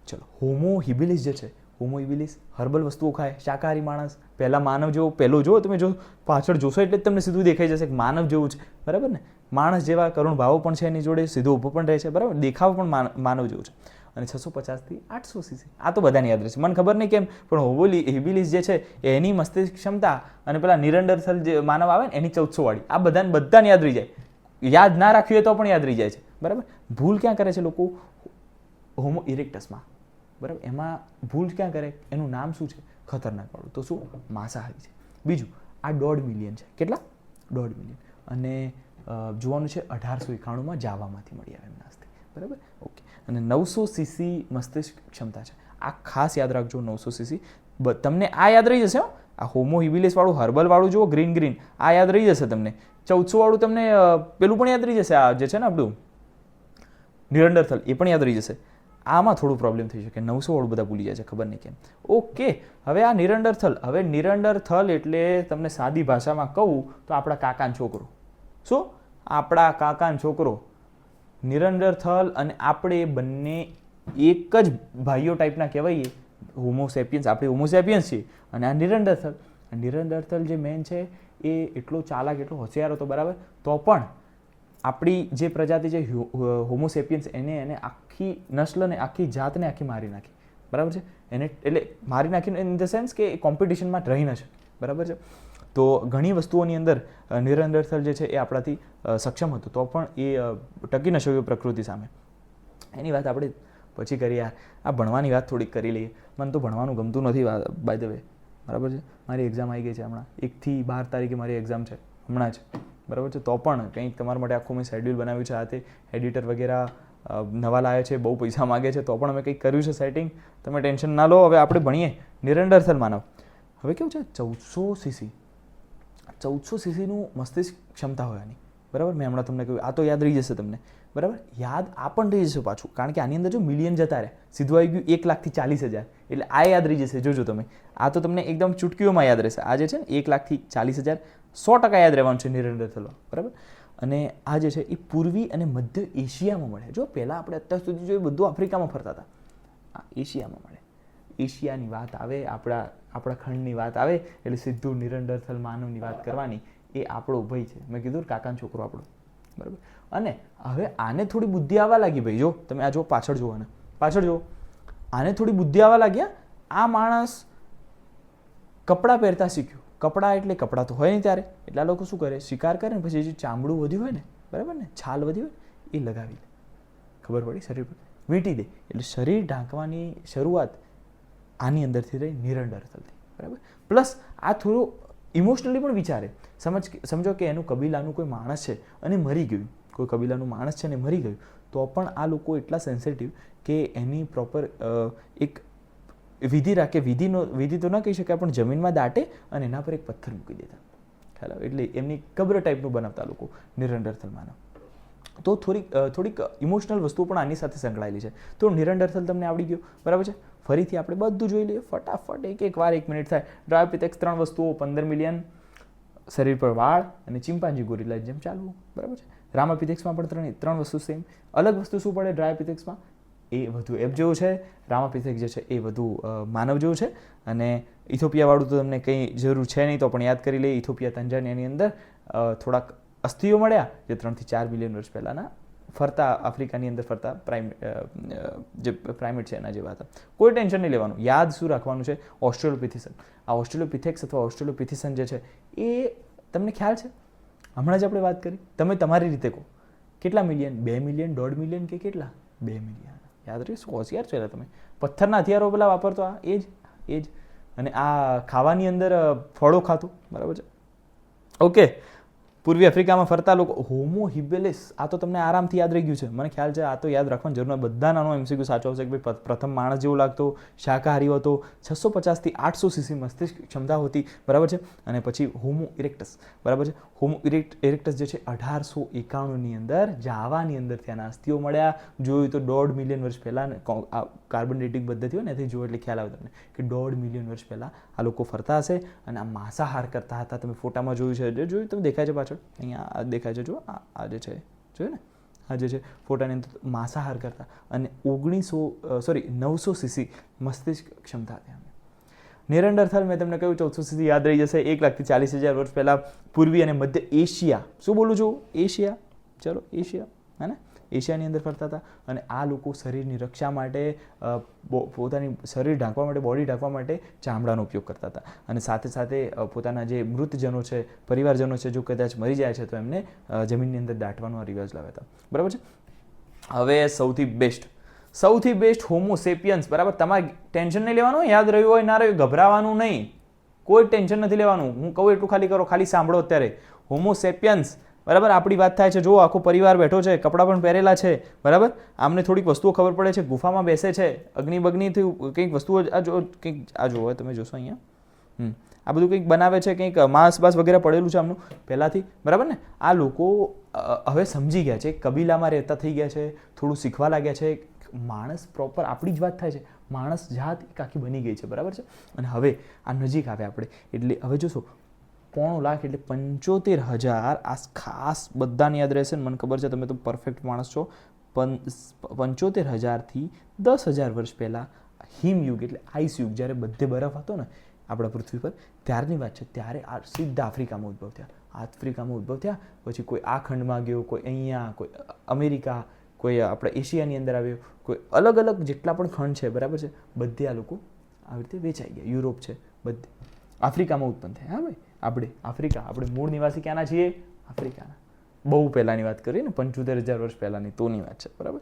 ચલો, હોમો હિબિલિસ જે છે, હોમો હિબિલિસ હર્બલ વસ્તુઓ ખાય, શાકાહારી માણસ. પહેલાં માનવ જેવો, પહેલો જો તમે જો પાછળ જોશો એટલે જ તમને સીધું દેખાઈ જશે કે માનવ જેવું છે. બરાબર ને? માણસ જેવા કરુણ ભાવો પણ છે એની જોડે, સીધો ઊભો પણ રહે છે. બરાબર? દેખાવ પણ માનવ જેવું છે. અને 650 થી 800 cc આ તો બધાને યાદ રહેશે. મને ખબર નહીં કેમ, પણ હિબિલિસ જે છે એની મસ્તિષ્ક ક્ષમતા અને પેલા નિરંડરથલ જે માનવ આવે ને એની 1400 વાળી, આ બધાને યાદ રહી જાય. યાદ ના રાખ્યું હોય તો પણ યાદ રહી જાય છે. બરાબર? ભૂલ ક્યાં કરે છે લોકો? હોમો ઇરેક્ટસમાં. બરાબર? એમાં ભૂલ ક્યાં કરે? એનું નામ શું છે? ખતરનાક વાળું. તો શું? માંસાહારી છે. બીજું, આ 1.5 મિલિયન છે. કેટલા? 1.5 મિલિયન. અને જોવાનું છે 1891માં જાવામાંથી મળી આવે એમના હસ્તે. બરાબર? ઓકે. અને 900 cc મસ્તિષ્ક ક્ષમતા છે. આ ખાસ યાદ રાખજો, 900 cc. તમને આ યાદ રહી જશે. આ હોમો હિબિલિસ વાળું, હર્બલ વાળું જુઓ, ગ્રીન આ યાદ રહી જશે તમને. 1400 વાળું તમને પેલું પણ યાદ રહી જશે. આ જે છે ને આપણું નિરંડરથલ, એ પણ યાદ રહી જશે. આમાં થોડું પ્રોબ્લેમ થઈ શકે. 900 વાળું બધા ભૂલી જાય છે, ખબર નહીં કેમ. ઓકે, હવે આ નિરંડરથલ. હવે નિરંડરથલ એટલે તમને સાદી ભાષામાં કહું તો આપણા કાકાનો છોકરો. શું? આપણા કાકાનો છોકરો. નિરંડરથલ અને આપણે બંને એક જ ભાઈઓ ટાઈપના કહેવાઈએ. હોમોસેપિયન્સ, આપણે હોમોસેપિયન્સ છીએ અને આ નિરંડરથલ. નિરંડરથલ જે મેન છે એ એટલો ચાલાક, એટલો હોશિયાર હતો. બરાબર? તો પણ આપણી જે પ્રજાતિ છે હોમોસેપિયન્સ, એને આખી નસ્લને, આખી જાતને આખી મારી નાખી. બરાબર છે? એને એટલે મારી નાખીને ઇન ધ સેન્સ કે કોમ્પિટિશનમાં રહી ન છે. બરાબર છે? તો ઘણી વસ્તુઓની અંદર નિરંડરથલ જે છે એ આપણાથી સક્ષમ હતો, તો પણ એ ટકી ન શક્યો પ્રકૃતિ સામે. એની વાત આપણે પછી કરીએ યાર. આ ભણવાની વાત થોડીક કરી લઈએ. મને તો ભણવાનું ગમતું નથી બાય ધ વે. બરાબર છે? મારી એક્ઝામ આવી ગઈ છે હમણાં. 1 થી 12 તારીખે મારી એક્ઝામ છે હમણાં જ. બરાબર છે? તો પણ કંઈક તમારા માટે આખું મેં શેડ્યુલ બનાવ્યું છે. આ તે એડિટર વગેરે નવા લાવ્યા છે, બહુ પૈસા માગે છે, તો પણ અમે કંઈક કર્યું છે સેટિંગ. તમે ટેન્શન ના લો. હવે આપણે ભણીએ નિરંડરથલ માનવ. હવે કેવું છે? 1400 cc 1400 ccનું મસ્તિષ્ક ક્ષમતા હોય આની. બરાબર. મેં હમણાં તમને કહ્યું આ તો યાદ રહી જશે તમને, બરાબર. યાદ આ પણ રહી જશે પાછું, કારણ કે આની અંદર જો મિલિયન જતા રહે, સીધું આવી ગયું 1,40,000, એટલે આ યાદ રહી જશે. જોજો તમે, આ તો તમને એકદમ ચૂટકીઓમાં યાદ રહેશે. આ જે છે ને 1,40,000 100% યાદ રહેવાનું છે નિરંતરથલમાં, બરાબર. અને આ જે છે એ પૂર્વી અને મધ્ય એશિયામાં મળે. જો પહેલાં આપણે અત્યાર સુધી જોયું બધું આફ્રિકામાં ફરતા હતા, આ એશિયામાં મળે. એશિયાની વાત આવે, આપણા ખંડની વાત આવે એટલે સીધું નિરંતરથલ માનવની વાત કરવાની. એ આપણો ભાઈ છે, મેં કીધું કાકાનો છોકરો આપણો, બરાબર. અને હવે આને થોડી બુદ્ધિ આવવા લાગી ભાઈ. જો તમે આ જો પાછળ જુઓ, ને પાછળ જુઓ, આને થોડી બુદ્ધિ આવવા લાગ્યા. આ માણસ કપડાં પહેરતા શીખ્યું. કપડાં એટલે કપડાં તો હોય નહીં ત્યારે, એટલે આ લોકો શું કરે, શિકાર કરે ને પછી જે ચામડું વધ્યું હોય ને, બરાબર ને, છાલ વધી હોય એ લગાવી દે. ખબર પડી? શરીર પર વીંટી દે. એટલે શરીર ઢાંકવાની શરૂઆત આની અંદરથી રહી, નિરંતરથલથી, બરાબર. પ્લસ આ થોડું ઇમોશનલી પણ વિચારે. સમજો કે એનું કબીલાનું કોઈ માણસ છે અને મરી ગયું, કોઈ કબીલાનું માણસ છે અને મરી ગયું, તો પણ આ લોકો એટલા સેન્સિટિવ કે એની પ્રોપર એક વિધિ રાખે. વિધિ તો ના કહી શકાય, પણ જમીનમાં દાટે અને એના પર એક પથ્થર મૂકી દેતા. ખ્યાલ આવે? એટલે એમની કબ્ર ટાઈપનું બનાવતા લોકો નિરંતરથલ માનવ. તો થોડીક ઇમોશનલ વસ્તુઓ પણ આની સાથે સંકળાયેલી છે. તો નિરંતરથલ તમને આવડી ગયો, બરાબર છે. ફરીથી આપણે બધું જોઈ લઈએ ફટાફટ, એક વાર 1 મિનિટ થાય. ડ્રાયોપિથેક્સ 3 વસ્તુઓ, 15 મિલિયન, શરીર પર વાળ અને ચિમ્પાન્જી ગોરિલા જેમ ચાલવું, બરાબર છે. રામાપિથેક્સમાં પણ 3 વસ્તુ સેમ. અલગ વસ્તુ શું પડે ડ્રાયોપિથેક્સમાં? એ વધુ એપ જેવું છે, રામાપિથેક્સ જે છે એ વધુ માનવ જેવું છે. અને ઇથોપિયાવાળું તો તમને કંઈ જરૂર છે નહીં, તો પણ યાદ કરી લઈએ. ઇથોપિયા તંજાનિયાની અંદર થોડાક અસ્થિઓ મળ્યા જે 3 થી 4 બિલિયન વર્ષ પહેલાંના ફરતા આફ્રિકાની અંદર ફરતા જે પ્રાઇમેટ છે એના જેવા હતા. કોઈ ટેન્શન નહીં લેવાનું. યાદ શું રાખવાનું છે? ઓસ્ટ્રેલોપિથિસન. આ ઓસ્ટ્રેલોપિથેક્સ અથવા ઓસ્ટ્રેલોપિથિસન જે છે એ તમને ખ્યાલ છે? હમણાં જ આપણે વાત કરી. તમે તમારી રીતે કહો, કેટલા મિલિયન? 2 મિલિયન, 1.5 મિલિયન કે કેટલા? 2 મિલિયન. યાદ રહીશું, હોશિયાર છે તમે. પથ્થરના હથિયારો પેલા વાપરતો, આ એ જ. અને આ ખાવાની અંદર ફળો ખાતું, બરાબર છે. ઓકે. પૂર્વી આફ્રિકામાં ફરતા લોકો, હોમો હિબેલિસ. આ તો તમને આરામથી યાદ રહી ગયું છે, મને ખ્યાલ છે. આ તો યાદ રાખવાની જરૂર. બધા નાનો MCQ સાચો આવશે કે ભાઈ પ્રથમ માણસ જેવો લાગતો, શાકાહારી હતો, 650 થી 800 cc મસ્તિષ્ક ક્ષમતા હતી, બરાબર છે. અને પછી હોમો ઇરેક્ટસ, બરાબર છે. હોમો ઇરેક્ટસ જે છે 1891ની અંદર જાવાની અંદર ત્યાંના અસ્થિઓ મળ્યા. જોયું તો 1.5 મિલિયન વર્ષ પહેલાં કાર્બન ડેટિંગ પદ્ધતિ હોય ને એથી જોયું એટલે ખ્યાલ આવે તમને કે 1.5 મિલિયન વર્ષ પહેલાં આ લોકો ફરતા હશે અને આ માંસાહાર કરતા હતા. તમે ફોટામાં જોયું છે, જે જોયું તમે દેખાય છે પાછળ, અહીંયા આ દેખાય છે. જો આ જે છે, જોયું ને, આ જે છે ફોટાની અંદર માંસાહાર કરતા. અને 900 cc મસ્તિષ્ક ક્ષમતા હતી. નિરંતરથલ મેં તમને કહ્યું 1400 cc યાદ રહી જશે. 1,40,000 વર્ષ પહેલાં પૂર્વી અને મધ્ય એશિયા, શું બોલું છું? એશિયા, ચલો એશિયા, હે ને, એશિયાની અંદર ફરતા હતા. અને આ લોકો શરીરની રક્ષા માટે, પોતાની શરીર ઢાંકવા માટે, બોડી ઢાંકવા માટે ચામડાનો ઉપયોગ કરતા હતા. અને સાથે સાથે પોતાના જે મૃતજનો છે, પરિવારજનો છે, જો કદાચ મરી જાય છે તો એમને જમીનની અંદર દાટવાનો આ રિવાજ લાવ્યા હતા, બરાબર છે. હવે સૌથી બેસ્ટ હોમો સેપિયન્સ, બરાબર. તમારે ટેન્શન નહીં લેવાનું, યાદ રહ્યું હોય ના રહ્યું, ગભરાવાનું નહીં, કોઈ ટેન્શન નથી લેવાનું. હું કહું એટલું ખાલી કરો, ખાલી સાંભળો. અત્યારે હોમો સેપિયન્સ, બરાબર, આપણી વાત થાય છે. જો આખો પરિવાર બેઠો છે, કપડાં પણ પહેરેલા છે, બરાબર. આમને થોડીક વસ્તુઓ ખબર પડે છે, ગુફામાં બેસે છે, અગ્નિથી કંઈક વસ્તુઓ, આ જુઓ તમે જોશો અહીંયા, આ બધું કંઈક બનાવે છે, કંઈક માંસ વગેરે પડેલું છે આમનું પહેલાંથી, બરાબર ને. આ લોકો હવે સમજી ગયા છે, કબીલામાં રહેતા થઈ ગયા છે, થોડું શીખવા લાગ્યા છે. માણસ પ્રોપર આપણી જ વાત થાય છે, માણસ જાત એક આખી બની ગઈ છે, બરાબર છે. અને હવે આ નજીક આવે આપણે, એટલે હવે જોશો 9 લાખ એટલે 75,000. આ ખાસ બધાને યાદ રહેશે ને, મને ખબર છે તમે તો પરફેક્ટ માણસ છો. 75,000 થી 10,000 વર્ષ પહેલાં હિમયુગ એટલે આઈસ યુગ, જ્યારે બધે બરફ હતો ને આપણા પૃથ્વી પર, ત્યારની વાત છે. ત્યારે આ સીધા આફ્રિકામાં ઉદ્ભવ થયા. પછી કોઈ આ ખંડમાં ગયો, કોઈ અહીંયા, કોઈ અમેરિકા, કોઈ આપણે એશિયાની અંદર આવ્યો, કોઈ અલગ અલગ જેટલા પણ ખંડ છે, બરાબર છે, બધે આ લોકો આવી રીતે વેચાઈ ગયા. યુરોપ છે, બધે આફ્રિકામાં ઉત્પન્ન થયા. હા ભાઈ, આપણે મૂળ નિવાસી ક્યાંના છીએ? આફ્રિકાના. બહુ પહેલાંની વાત કરીએ ને, 75,000 વર્ષ પહેલાંની, તોની વાત છે, બરાબર.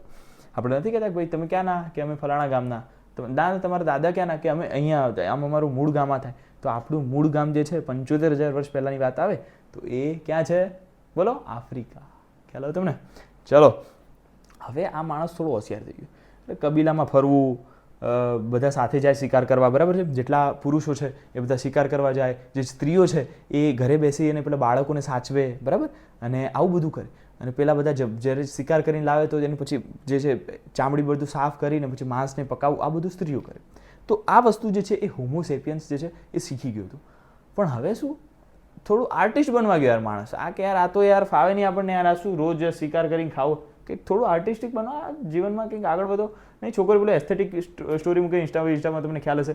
આપણે નથી કહેતા કે ભાઈ તમે ક્યાંના, કે અમે ફલાણા ગામના. તમારા દાદા ક્યાંના, કે અમે અહીંયા, આમ અમારું મૂળ ગામમાં થાય. તો આપણું મૂળ ગામ જે છે 75,000 વર્ષ પહેલાંની વાત આવે તો એ ક્યાં છે? બોલો, આફ્રિકા. ખ્યાલ આવે તમને? ચલો, હવે આ માણસ થોડો હોશિયાર થઈ ગયો. એટલે કબીલામાં ફરવું, બધા સાથે જાય શિકાર કરવા, બરાબર છે. જેટલા પુરુષો છે એ બધા શિકાર કરવા જાય, જે સ્ત્રીઓ છે એ ઘરે બેસી અને પેલા બાળકોને સાચવે, બરાબર, અને આવું બધું કરે. અને પેલા બધા જ્યારે શિકાર કરીને લાવે તો એની પછી જે છે ચામડી બધું સાફ કરીને પછી માંસને પકાવવું, આ બધું સ્ત્રીઓ કરે. તો આ વસ્તુ જે છે એ હોમોસેપિયન્સ જે છે એ શીખી ગયું હતું. પણ હવે શું, થોડું આર્ટિસ્ટ બનવા ગયો યાર માણસ. આ કે યાર આ તો યાર ફાવે નહીં આપણને, યાર આ શું રોજ શિકાર કરીને ખાવો, કંઈક થોડું આર્ટિસ્ટિક બનો, જીવનમાં કંઈક આગળ વધો. નહીં, છોકરી બોલે એસ્થેટિક સ્ટોરી મૂકે ઇન્સ્ટામાં, તમને ખ્યાલ હશે,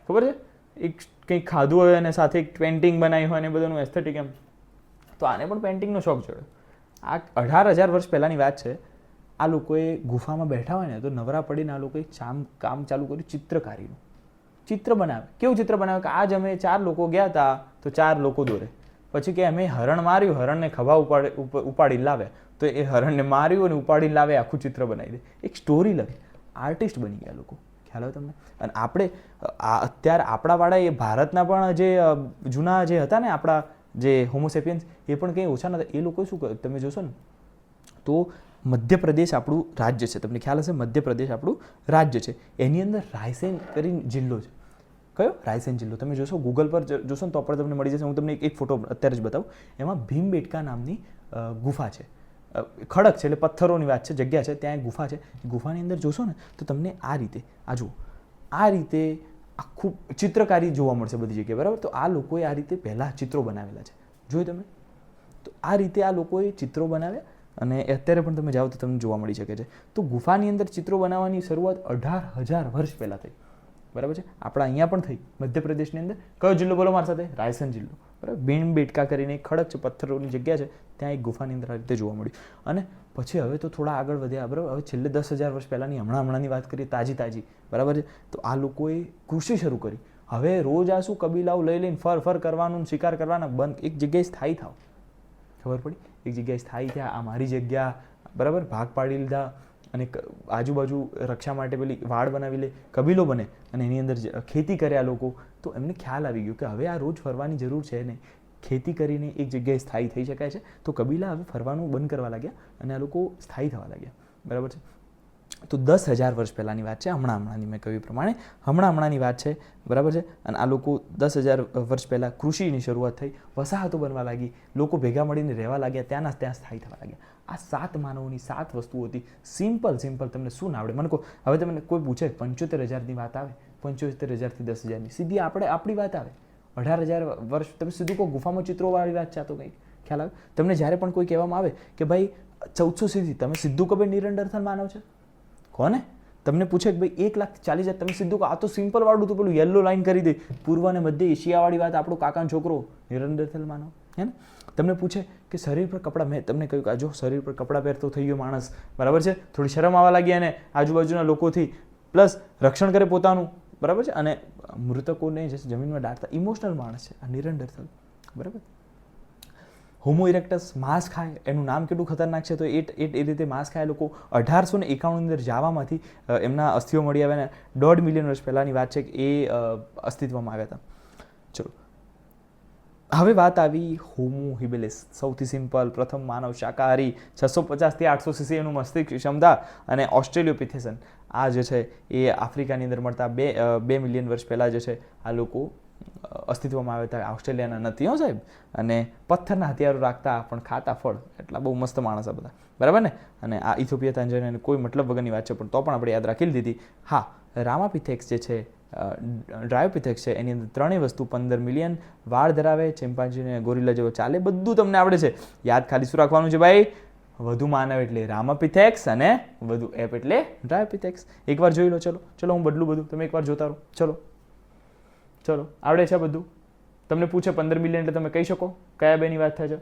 ખબર છે, એક કંઈક ખાધું હોય અને સાથે એક પેઇન્ટિંગ બનાવી હોય ને બધાનું એસ્થેટિક એમ. તો આને પણ પેઇન્ટિંગનો શોખ ચડ્યો. આ 18,000 વર્ષ પહેલાંની વાત છે. આ લોકોએ ગુફામાં બેઠા હોય ને તો નવરા પડીને આ લોકોએ કામ ચાલુ કર્યું ચિત્રકારીનું. ચિત્ર બનાવે. કેવું ચિત્ર બનાવે કે આજ અમે 4 લોકો ગયા હતા તો 4 લોકો દોરે. પછી કે અમે હરણ માર્યું, હરણને ખભા ઉપાડીને લાવ્યા, તો એ હરણને માર્યું અને ઉપાડીને લાવે, આખું ચિત્ર બનાવી દે, એક સ્ટોરી લખે. આર્ટિસ્ટ બની ગયા લોકો, ખ્યાલ હોય તમને. અને આપણે અત્યારે આપણાવાળા એ ભારતના પણ જે જૂના જે હતા ને આપણા જે હોમોસેપિયન્સ, એ પણ કંઈ ઓછા નતા. એ લોકો શું કરે તમે જોશો ને તો મધ્યપ્રદેશ આપણું રાજ્ય છે, તમને ખ્યાલ હશે, મધ્યપ્રદેશ આપણું રાજ્ય છે. એની અંદર રાયસેન કરીને જિલ્લો છે. કયો? રાયસેન જિલ્લો. તમે જોશો ગૂગલ પર જોશો ને તો પણ તમને મળી જશે. હું તમને એક ફોટો અત્યારે જ બતાવું. એમાં ભીમબેટકા નામની ગુફા છે. ખડક છે એટલે પથ્થરોની વાત છે, જગ્યા છે, ત્યાં એક ગુફા છે. ગુફાની અંદર જોશો ને તો તમને આ રીતે, આ જુઓ, આ રીતે આખું ચિત્રકારી જોવા મળશે બધી જગ્યાએ, બરાબર. તો આ લોકોએ આ રીતે પહેલાં ચિત્રો બનાવેલા છે, જોયું તમે. તો આ રીતે આ લોકોએ ચિત્રો બનાવ્યા અને અત્યારે પણ તમે જાઓ તો તમને જોવા મળી શકે છે. તો ગુફાની અંદર ચિત્રો બનાવવાની શરૂઆત 18,000 વર્ષ પહેલાં થઈ, બરાબર છે. આપણા અહીંયા પણ થઈ, મધ્યપ્રદેશની અંદર. કયો જિલ્લો બોલો મારી સાથે? રાયસેન જિલ્લો, બરાબર. ભીમબેટકા કરીને એક ખડક છે, પથ્થરોની જગ્યા છે, ત્યાં એક ગુફાની અંદર આ રીતે જોવા મળ્યું. અને પછી હવે તો થોડા આગળ વધ્યા, બરાબર. હવે છેલ્લે 10,000 વર્ષ પહેલાંની હમણાંની વાત કરીએ, તાજી, બરાબર છે. તો આ લોકોએ કૃષિ શરૂ કરી. હવે રોજ આ શું કબીલાઓ લઈને ફર કરવાનું, શિકાર કરવાના બંધ, એક જગ્યાએ સ્થાયી થાવ. ખબર પડી? એક જગ્યાએ સ્થાયી થયા, આ મારી જગ્યા, બરાબર, ભાગ પાડી લીધા. અને આજુબાજુ રક્ષા માટે પેલી વાડ બનાવી લે, કબીલો બને અને એની અંદર ખેતી કર્યા લોકો. તો એમને ખ્યાલ આવી ગયો કે હવે આ રોજ ફરવાની જરૂર છે નહીં, ખેતી કરીને એક જગ્યાએ સ્થાયી થઈ શકાય છે. તો કબીલા હવે ફરવાનું બંધ કરવા લાગ્યા અને આ લોકો સ્થાયી થવા લાગ્યા, બરાબર છે. તો 10,000 વર્ષ પહેલાંની વાત છે, હમણાંની મેં કહ્યું પ્રમાણે હમણાંની વાત છે, બરાબર છે. અને આ લોકો 10,000 વર્ષ પહેલાં કૃષિની શરૂઆત થઈ, વસાહતો બનવા લાગી, લોકો ભેગા મળીને રહેવા લાગ્યા, ત્યાં સ્થાયી થવા લાગ્યા. આ 7 માનવોની 7 વસ્તુઓ હતી. સિમ્પલ, તમને શું ના આવડે મને કહો. હવે તમને કોઈ પૂછે 75,000ની વાત આવે, 75,000 થી 10,000ની સીધી આપણી વાત આવે. 18,000 વર્ષ તમે સીધું કહો ગુફામાં ચિત્રોવાળી વાત છે, તો કંઈક ખ્યાલ આવે તમને. જ્યારે પણ કોઈ કહેવામાં આવે કે ભાઈ 1400 તમે સીધું કહો ભાઈ નિરંતરથલ માનવ છે, કોને? તમને પૂછે કે ભાઈ 1,40,000, તમે સીધું કહો આ તો સિમ્પલ વાળું હતું, પેલું યલો લાઈન કરી દે, પૂર્વ અને મધ્ય એશિયાવાળી વાત, આપણો કાકાનો છોકરો નિરંતરથલ માનવ, હે ને. તમને પૂછે કે શરીર પર કપડાં, મેં તમને કહ્યું કે જો શરીર પર કપડાં પહેરતો થઈ ગયો માણસ, બરાબર છે, થોડી શરમ આવવા લાગી અને આજુબાજુના લોકોથી, પ્લસ રક્ષણ કરે પોતાનું, બરાબર છે. અને મૃતકોને જે જમીનમાં દાટતા, ઇમોશનલ માણસ છે આ નિરંતરથલ, બરાબર. હોમો ઇરેક્ટસ માંસ ખાય, એનું નામ કેટલું ખતરનાક છે. તો એ રીતે માંસ ખાય લોકો. 1891 અંદર જાવામાંથી એમના અસ્થિઓ મળી આવ્યા ને 1.5 મિલિયન વર્ષ પહેલાંની વાત છે કે એ અસ્તિત્વમાં આવ્યા હતા. ચલો, હવે વાત આવી હોમો હિબિલિસ, સૌથી સિમ્પલ, પ્રથમ માનવ શાકાહારી, 650 થી 800 સીસી એનું મસ્તિષ્ક ક્ષમતા. અને ઓસ્ટ્રેલિયોપિથેસન, આ જે છે એ આફ્રિકાની અંદર મળતા 2 મિલિયન વર્ષ પહેલાં જે છે આ લોકો અસ્તિત્વમાં આવ્યા હતા. ઓસ્ટ્રેલિયાના નથી હો સાહેબ. અને પથ્થરના હથિયારો રાખતા પણ ખાતા ફળ, એટલા બહુ મસ્ત માણસ આ બધા, બરાબર ને. અને આ ઇથોપિયા તાંઝાનિયા કોઈ મતલબ વગરની વાત છે, પણ તો પણ આપણે યાદ રાખી લીધી. હા, રામાપિથેક્સ જે છે, ડ્રાયોપિથેક્સ છે, એની અંદર 3 વસ્તુ 15 મિલિયન વાળ ધરાવે, ચિમ્પાન્ઝીને ગોરિલા જેવો ચાલે, બધું તમને આવડે છે. યાદ ખાલી શું રાખવાનું છે ભાઈ? વધુ માનવ એટલે રામાપિથેક્સ અને વધુ એપ એટલે ડ્રાયોપિથેક્સ. એકવાર જોઈ લો. ચલો હું બદલું બધું, તમે એકવાર જોતા રહો. ચલો આવડે છે બધું. તમને પૂછે 15 મિલિયન એટલે તમે કહી શકો કયા બેની વાત થાય છે?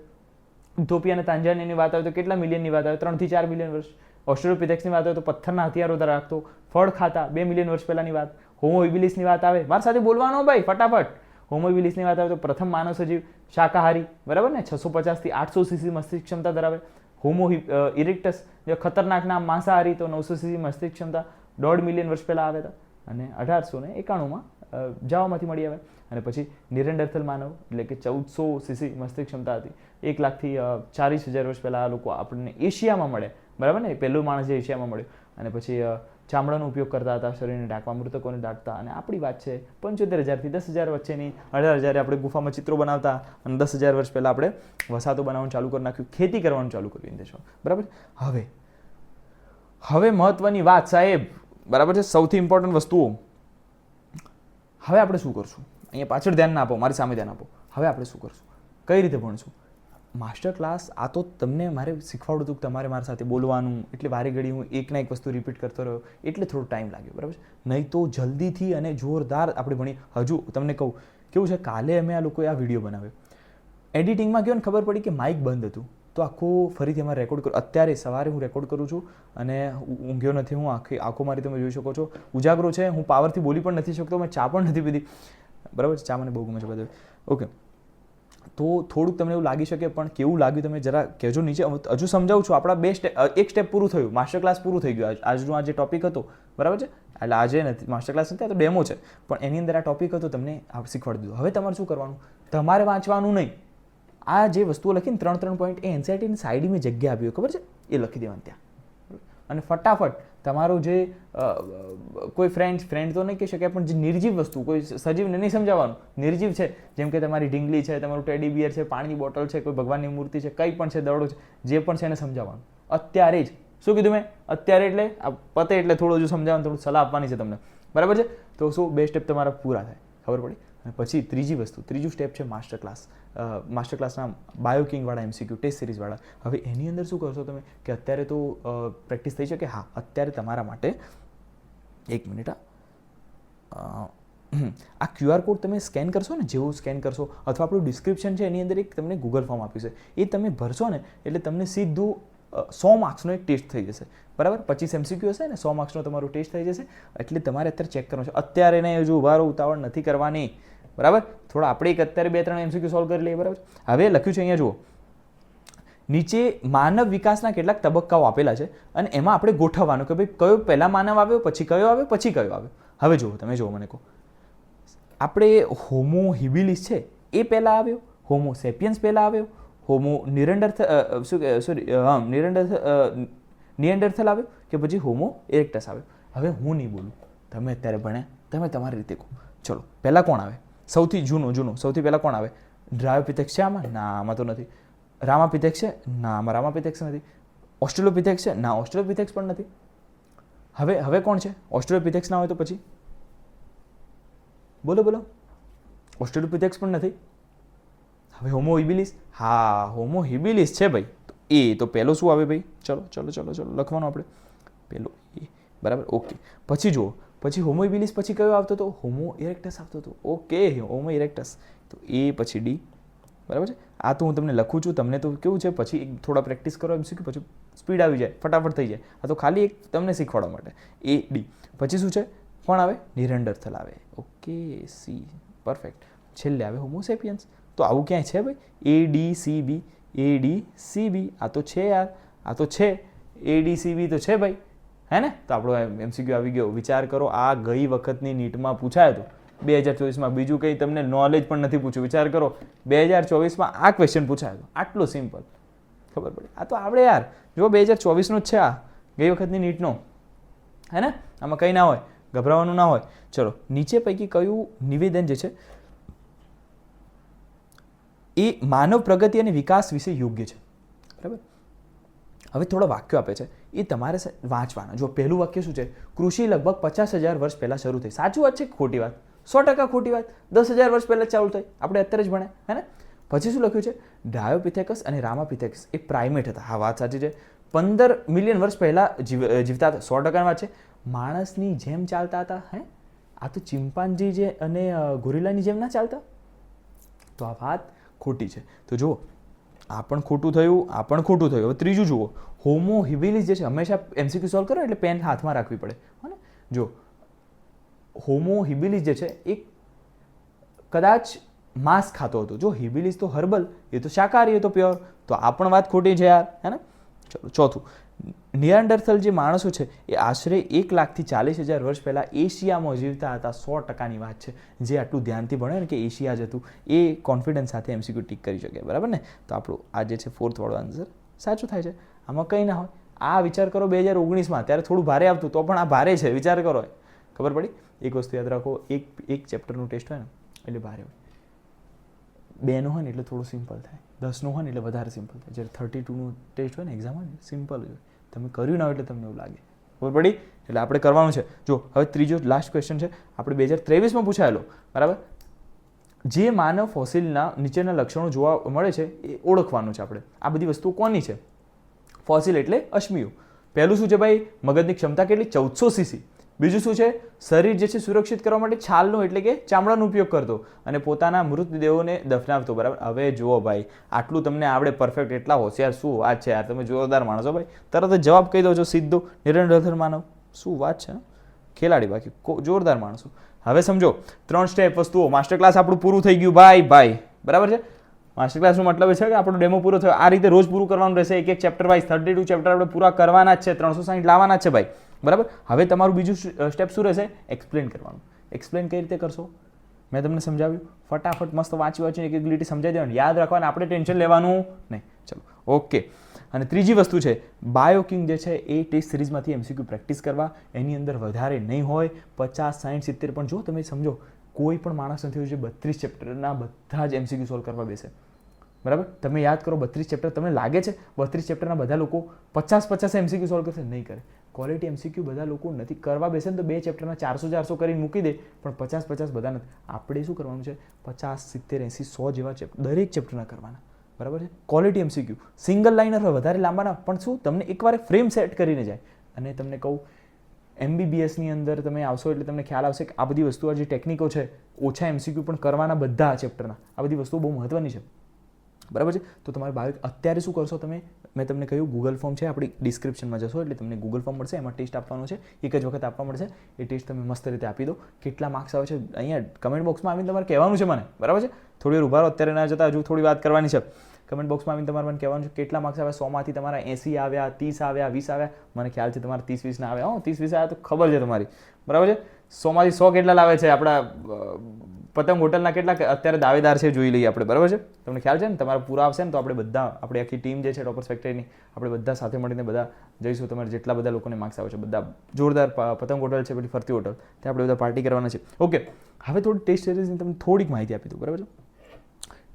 ઇથોપિયા અને તાંઝાનિયાની વાત આવે તો કેટલા મિલિયનની વાત આવે? 3 થી 4 મિલિયન વર્ષ. ઓસ્ટ્રેલિયોપિથેક્સની વાત આવે તો પથ્થરના હથિયારો રાખતો, ફળ ખાતા, 2 મિલિયન વર્ષ પહેલાની વાત. હોમો હિબિલિસની વાત આવે, મારી સાથે બોલવાનો ભાઈ ફટાફટ. હોમો હિબિલિસની વાત આવે તો પ્રથમ માનવ સજીવ શાકાહારી, બરાબર ને, 650 થી 800 સીસી મસ્તિષ્ક ક્ષમતા ધરાવે. હોમો ઇરેક્ટસ જે ખતરનાક નામ માંસાહારી, તો 900 સીસી મસ્તિષ્ક ક્ષમતા, 1.5 મિલિયન વર્ષ પહેલાં આવ્યા હતા. અને 1891માં જાવામાંથી મળી આવે. અને પછી નિરેન્ડરથલ માનવ એટલે કે 1400 સીસી મસ્તિષ્ક ક્ષમતા હતી. 1 લાખથી 40,000 વર્ષ પહેલાં આ લોકો આપણને એશિયામાં મળે, બરાબર ને, પહેલું માણસ જે એશિયામાં મળ્યો. અને પછી ચામડાનો ઉપયોગ કરતા હતા, શરીરને ઢાંકવા, મૃતકોને ઢાંકતા. અને આપણી વાત છે 75,000 થી 10,000 વચ્ચેની. 18,000 આપણે ગુફામાં ચિત્રો બનાવતા અને 10,000 વર્ષ પહેલાં આપણે વસાતો બનાવવાનું ચાલુ કરી નાખ્યું, ખેતી કરવાનું ચાલુ કર્યું દેશમાં, બરાબર. હવે મહત્વની વાત સાહેબ, બરાબર છે, સૌથી ઇમ્પોર્ટન્ટ વસ્તુઓ. હવે આપણે શું કરશું? અહીંયા પાછળ ધ્યાન ના આપો, મારી સામે ધ્યાન આપો. હવે આપણે શું કરશું? કઈ રીતે ભણશું? માસ્ટર ક્લાસ આ તો તમને મારે શીખવાડું હતું કે તમારે મારી સાથે બોલવાનું, એટલે વારે ઘડી હું એક ના એક વસ્તુ રિપીટ કરતો રહ્યો, એટલે થોડો ટાઈમ લાગ્યો, બરાબર. નહીં તો જલ્દીથી અને જોરદાર આપણે ભણી. હજુ તમને કહું કેવું છે, કાલે અમે આ લોકોએ આ વિડીયો બનાવ્યો, એડિટિંગમાં ગયો ને ખબર પડી કે માઇક બંધ હતું, તો આખું ફરીથી અમારે રેકોર્ડ કરું. અત્યારે સવારે હું રેકોર્ડ કરું છું અને ઊંઘ્યો નથી હું, આંખો મારી તમે જોઈ શકો છો, ઉજાગરો છે, હું પાવરથી બોલી પણ નથી શકતો, મેં ચા પણ નથી પીધી, બરાબર. ચા મને બહુ ગમે છે બધું, ઓકે. તો થોડુંક તમને એવું લાગી શકે, પણ કેવું લાગ્યું તમે જરા કહેજો નીચે. હજુ સમજાવું છું. આપણા એક સ્ટેપ પૂરું થયું, માસ્ટર ક્લાસ પૂરું થઈ ગયું. આજનો આ જે ટોપિક હતો, બરાબર છે, એટલે આજે નથી માસ્ટર ક્લાસ નથી, આ તો ડેમો છે, પણ એની અંદર આ ટોપિક હતો, તમને શીખવાડી દીધું. હવે તમારે શું કરવાનું? તમારે વાંચવાનું નહીં. આ જે વસ્તુઓ લખીને 3 પોઈન્ટ એ એનસીઈઆરટીની સાઈડમાં જગ્યા આપી હોય, ખબર છે, એ લખી દેવાની ત્યાં. અને ફટાફટ તમારું જે કોઈ ફ્રેન્ડ તો નહીં કહી શકાય, પણ જે નિર્જીવ વસ્તુ, કોઈ સજીવને નહીં સમજાવવાનું, નિર્જીવ છે, જેમ કે તમારી ઢીંગલી છે, તમારું ટેડી બિયર છે, પાણીની બોટલ છે, કોઈ ભગવાનની મૂર્તિ છે, કંઈ પણ છે, દડો છે, જે પણ છે એને સમજાવવાનું અત્યારે જ. શું કીધું મેં? અત્યારે એટલે પતે એટલે થોડું હજુ સમજાવવાનું, થોડું સલાહ આપવાની છે તમને, બરાબર છે. તો શું 2 સ્ટેપ તમારા પૂરા થાય, ખબર પડી. અને પછી ત્રીજું સ્ટેપ છે માસ્ટર ક્લાસ. માસ્ટર ક્લાસના બાયોકિંગવાળા MCQ ટેસ્ટ સિરીઝવાળા. હવે એની અંદર શું કરશો તમે કે અત્યારે તો પ્રેક્ટિસ થઈ શકે. હા, અત્યારે તમારા માટે 1 મિનિટ, આ QR કોડ તમે સ્કેન કરશો ને, જેવું સ્કેન કરશો, અથવા આપણું ડિસ્ક્રિપ્શન છે એની અંદર એક તમને ગૂગલ ફોર્મ આપ્યું છે, એ તમે ભરશો ને એટલે તમને સીધું 100 માર્ક્સનો એક ટેસ્ટ થઈ જશે, બરાબર. 25 MCQ હશે ને, 100 માર્ક્સનો તમારો ટેસ્ટ થઈ જશે. એટલે તમારે અત્યારે ચેક કરવાનું છે. અત્યારે નહીં, હજુ ઉભારો ઉતાવળ નથી કરવાની, બરાબર. થોડા આપણે એક અત્યારે 2-3 MCQ સોલ્વ કરી લઈએ, બરાબર. હવે લખ્યું છે અહીંયા જુઓ, નીચે માનવ વિકાસના કેટલાક તબક્કાઓ આપેલા છે અને એમાં આપણે ગોઠવવાનું કે ભાઈ કયો પહેલા માનવ આવ્યો, પછી કયો આવ્યો, પછી કયો આવ્યો. હવે જુઓ, તમે જુઓ, મને કહો, આપણે હોમો હિબિલિસ છે એ પહેલાં આવ્યો, હોમો સેપિયન્સ પહેલાં આવ્યો, હોમો નિએન્ડરથલ આવ્યો, કે પછી હોમો ઇરેક્ટસ આવ્યો? હવે હું નહીં બોલું, તમે અત્યારે ભણ્યા, તમે તમારી રીતે કહો. ચલો, પહેલાં કોણ આવે? સૌથી જૂનો સૌથી પહેલાં કોણ આવે? ડ્રાયોપિથેક્સ છે આમાં? ના, આમાં તો નથી. રામાપિથેક્સ છે? ના, આમાં રામાપિથેક્સ નથી. ઓસ્ટ્રેલોપિથેક્સ છે? ના, ઓસ્ટ્રેલોપિથેક્સ પણ નથી. હવે કોણ છે? ઓસ્ટ્રેલોપિથેક્સ ના હોય તો પછી બોલો. ઓસ્ટ્રેલોપિથેક્સ પણ નથી. હવે હોમો હિબિલિસ? હા, હોમો હિબિલિસ છે ભાઈ. તો એ તો પહેલો શું આવે ભાઈ? ચલો લખવાનું આપણે પહેલો એ, બરાબર, ઓકે. પછી જુઓ, પછી હોમો હિબિલિસ પછી કયો આવતો હતો? હોમો ઇરેક્ટસ આવતો હતો. Okay, હોમો erectus. તો એ પછી ડી, બરાબર છે. આ તો હું તમને લખું છું, તમને તો કેવું છે, પછી થોડા પ્રેક્ટિસ કરો MCQ, પછી સ્પીડ આવી જાય, ફટાફટ થઈ જાય. આ તો ખાલી એક તમને શીખવાડવા માટે. એ ડી. પછી શું છે? કોણ આવે? નિરેન્ડરથલ આવે. Okay, C, perfect. છેલ્લે આવે હોમો સેપિયન્સ. તો આવું ક્યાંય છે ભાઈ? ADCB, આ તો છે યાર, આ તો છે, ADCB તો છે ભાઈ, હે ને? તો આપણો MCQ આવી ગયો. વિચાર કરો, આ ગઈ વખતની નીટમાં પૂછાયું હતું, 2024માં. બીજું કંઈ તમને નોલેજ પણ નથી પૂછ્યું. વિચાર કરો, 2024માં આ ક્વેશ્ચન પૂછાયો હતો. આટલું સિમ્પલ, ખબર પડી. આ તો આપણે યાર જો 2024નું જ છે, આ ગઈ વખતની નીટનો, હે ને? આમાં કંઈ ના હોય, ગભરાવાનું ના હોય. ચલો, નીચે પૈકી કયું નિવેદન જે છે એ માનવ પ્રગતિ અને વિકાસ વિશે યોગ્ય છે, બરાબર? હવે થોડા વાક્યો આપે છે, એ તમારે વાંચવાના. જો પહેલું વાક્ય શું છે? કૃષિ લગભગ 50,000 વર્ષ પહેલાં શરૂ થઈ. સાચું વાત છે કે ખોટી વાત? 100% ખોટી વાત. 10,000 વર્ષ પહેલાં ચાલુ થઈ, આપણે અત્યારે જ ભણ્યા, હે ને? પછી શું લખ્યું છે? ડાયોપિથેકસ અને રામાપિથેકસ એ પ્રાઇમેટ હતા. હા, વાત સાચી છે. 15 મિલિયન વર્ષ પહેલાં જીવતા હતા. 100% વાત છે. માણસની જેમ ચાલતા હતા, હે? આ તો ચિમ્પાન્જી જે અને ગોરિલાની જેમ ના ચાલતા. તો આ વાત ખોટી છે. તો જુઓ, આ પણ ખોટું થયું, આ પણ ખોટું થયું. હવે ત્રીજું જુઓ, હોમો હિબિલિસ જે છે, હંમેશા MCQ સોલ્વ કરો એટલે પેન હાથમાં રાખવી પડે, હે ને? જો હોમો હિબિલિસ જે છે એ કદાચ માંસ ખાતો હતો. જો હિબિલિસ તો હર્બલ, એ તો શાકાહારી, એ તો પ્યોર. તો આ પણ વાત ખોટી છે યાર, હે ને? ચલો, ચોથું, નિયાન્ડરથલ જે માણસો છે એ આશરે 1,40,000 વર્ષ પહેલાં એશિયામાં જીવતા હતા. 100%ની વાત છે. જે આટલું ધ્યાનથી ભણે ને કે એશિયા જ હતું એ કોન્ફિડન્સ સાથે MCQ ટીક કરી શકે, બરાબર ને? તો આપણું આ જે છે 4th વાળો આન્સર સાચું થાય છે. આમાં કંઈ ના હોય. આ વિચાર કરો 2019માં, ત્યારે થોડું ભારે આવતું, તો પણ આ ભારે છે. વિચાર કરો, ખબર પડી? એક વસ્તુ યાદ રાખો, એક ચેપ્ટરનું ટેસ્ટ હોય ને એટલે ભારે હોય. 2નું હોય ને એટલે થોડું સિમ્પલ થાય, 10નું હોય ને એટલે વધારે સિમ્પલ થાય. જ્યારે 32નું ટેસ્ટ હોય ને એક્ઝામ હોય ને સિમ્પલ હોય. તમે કર્યું ના હોય એટલે તમને એવું લાગે. ખબર પડી? એટલે આપણે કરવાનું છે. જો હવે ત્રીજો લાસ્ટ ક્વેશ્ચન છે, આપણે 2023માં પૂછાયેલો, બરાબર? જે માનવ ફોસિલના નીચેના લક્ષણો જોવા મળે છે એ ઓળખવાનું છે આપણે. આ બધી વસ્તુઓ કોની છે? ફોસિલ એટલે અશ્મિઓ. પહેલું શું છે ભાઈ? મગજની ક્ષમતા કેટલી? 1400 cc. બીજું શું છે? શરીર જે છે સુરક્ષિત કરવા માટે છાલનો એટલે કે ચામડાનો ઉપયોગ કરતો અને પોતાના મૃતદેહોને દફનાવતો, બરાબર? હવે જુઓ ભાઈ, આટલું તમને આવડે પરફેક્ટ, એટલા હોશિયાર શું વાત છે યાર, તમે જોરદાર માણસો ભાઈ. તરત જ જવાબ કહી દો છો સીધો, નિરંતર માનવ. શું વાત છે, ખેલાડી બાકી જોરદાર માણસો. હવે સમજો 3 સ્ટેપ વસ્તુઓ. માસ્ટર ક્લાસ આપણું પૂરું થઈ ગયું ભાઈ, બરાબર છે? માસ્ટર ક્લાસનો મતલબ છે કે આપણો ડેમો પૂરો થયો. આ રીતે રોજ પૂરું કરવાનું રહેશે, એક ચેપ્ટર વાઇઝ. 32 ચેપ્ટર આપણે પૂરા કરવાના જ છે, 360 લાવવાના જ છે ભાઈ, બરાબર? હવે તમારું બીજું સ્ટેપ શું રહેશે? એક્સપ્લેન કરવાનું. એક્સપ્લેન કઈ રીતે કરશો? મેં તમને સમજાવ્યું. ફટાફટ મસ્ત વાંચીને એક લીટી સમજાવી દેવાની, યાદ રાખવાનું, આપણે ટેન્શન લેવાનું નહીં. ચલો, ઓકે. અને ત્રીજી વસ્તુ છે, બાયોકિંગ જે છે એ ટેસ્ટ સિરીઝમાંથી MCQ પ્રેક્ટિસ કરવા. એની અંદર વધારે નહીં હોય, 50, 60, 70. પણ જો તમે સમજો, કોઈ પણ માણસ નથી હોય જે 32 ચેપ્ટરના બધા જ MCQ સોલ્વ કરવા બેસે, બરાબર? તમે યાદ કરો 32 ચેપ્ટર, તમને લાગે છે 32 ચેપ્ટરના બધા લોકો 50 MCQ સોલ્વ કરશે? નહીં કરે. ક્વોલિટી MCQ બધા લોકો નથી કરવા બેસે ને તો 2 ચેપ્ટરના 400 કરીને મૂકી દે, પણ 50 બધા નથી. આપણે શું કરવાનું છે? 50, 70, 80, 100 જેવા ચેપ્ટર દરેક ચેપ્ટરના કરવાના, બરાબર છે? ક્વોલિટી MCQ સિંગલ લાઇનર હોય, વધારે લાંબા ના, પણ શું તમને એકવાર ફ્રેમ સેટ કરીને જાય. અને તમને કહું, MBBSની અંદર તમે આવશો એટલે તમને ખ્યાલ આવશે કે આ બધી વસ્તુઓ, જે ટેકનિકો છે, ઓછા MCQ પણ કરવાના બધા ચેપ્ટરના. આ બધી વસ્તુઓ બહુ મહત્વની છે, બરાબર છે? તો તમારે અત્યારે શું કરશો તમે? મેં તમને કહ્યું ગૂગલ ફોર્મ છે, આપણી ડિસ્ક્રિપ્શનમાં જશો એટલે તમને ગૂગલ ફોર્મ મળશે. એમાં ટેસ્ટ આપવાનો છે, એક જ વખત આપવા મળશે. એ ટેસ્ટ તમે મસ્ત રીતે આપી દો. કેટલા માર્ક્સ આવે છે અહીંયા કમેન્ટ બોક્સમાં આવીને તમારે કહેવાનું છે મને, બરાબર છે? થોડી વાર ઉભા રહો, અત્યારે ના જતા, હજુ થોડી વાત કરવાની છે. કમેન્ટ બોક્સમાં આવીને તમારે મને કહેવાનું છે કેટલા માર્ક્સ આવ્યા. 100માંથી તમારા 80 આવ્યા, 30 આવ્યા, 20 આવ્યા. મને ખ્યાલ છે તમારા 30-20 ના આવ્યા. 30-20 આવ્યા તો ખબર છે તમારી, બરાબર છે? 100માંથી 100 કેટલા લાવે છે આપણા પતંગ હોટલના? કેટલા અત્યારે દાવેદાર છે જોઈ લઈએ આપણે, બરાબર છે? તમને ખ્યાલ છે ને? તમારા પૂરા આવશે ને તો આપણે બધા, આપણી આખી ટીમ જે છે ટોપર્સ ફેક્ટરીની, આપણે બધા સાથે મળીને બધા જઈશું. તમારે જેટલા બધા લોકોને માર્ક્સ આવે છે બધા, જોરદાર પતંગ હોટલ છે, પેલી ફરતી હોટલ, ત્યાં આપણે બધા પાર્ટી કરવાના છે. ઓકે, હવે થોડી ટેસ્ટ સિરીઝની તમને થોડીક માહિતી આપી દઉં, બરાબર છે?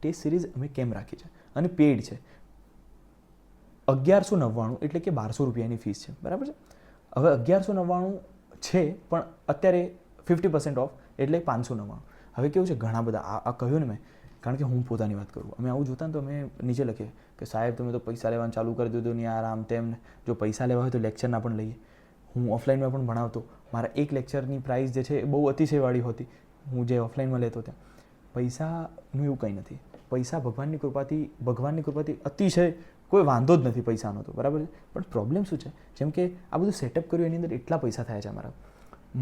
ટેસ્ટ સિરીઝ અમે કેમ રાખી છે અને પેઇડ છે. 1199 એટલે કે 1200 રૂપિયાની ફીસ છે, બરાબર છે? હવે 1199 છે, પણ અત્યારે 50% ઓફ એટલે 599. હવે કેવું છે, ઘણા બધા આ કહ્યું ને મેં, કારણ કે હું પોતાની વાત કરું, અમે આવું જોતા ને તો અમે નીચે લખીએ કે સાહેબ તમે તો પૈસા લેવાનું ચાલુ કરી દીધું ને યાર, આમ તેમ. જો પૈસા લેવા હોય તો લેક્ચરના પણ લઈએ. હું ઓફલાઈનમાં પણ ભણાવતો. મારા એક લેક્ચરની પ્રાઇસ જે છે એ બહુ અતિશયવાળી હતી, હું જે ઓફલાઈનમાં લેતો ત્યાં. પૈસાનું એવું કંઈ નથી. પૈસા ભગવાનની કૃપાથી અતિશય કોઈ વાંધો જ નથી પૈસાનો તો, બરાબર છે? પણ પ્રોબ્લેમ શું છે? જેમ કે આ બધું સેટઅપ કર્યું એની અંદર એટલા પૈસા થયા છે અમારા.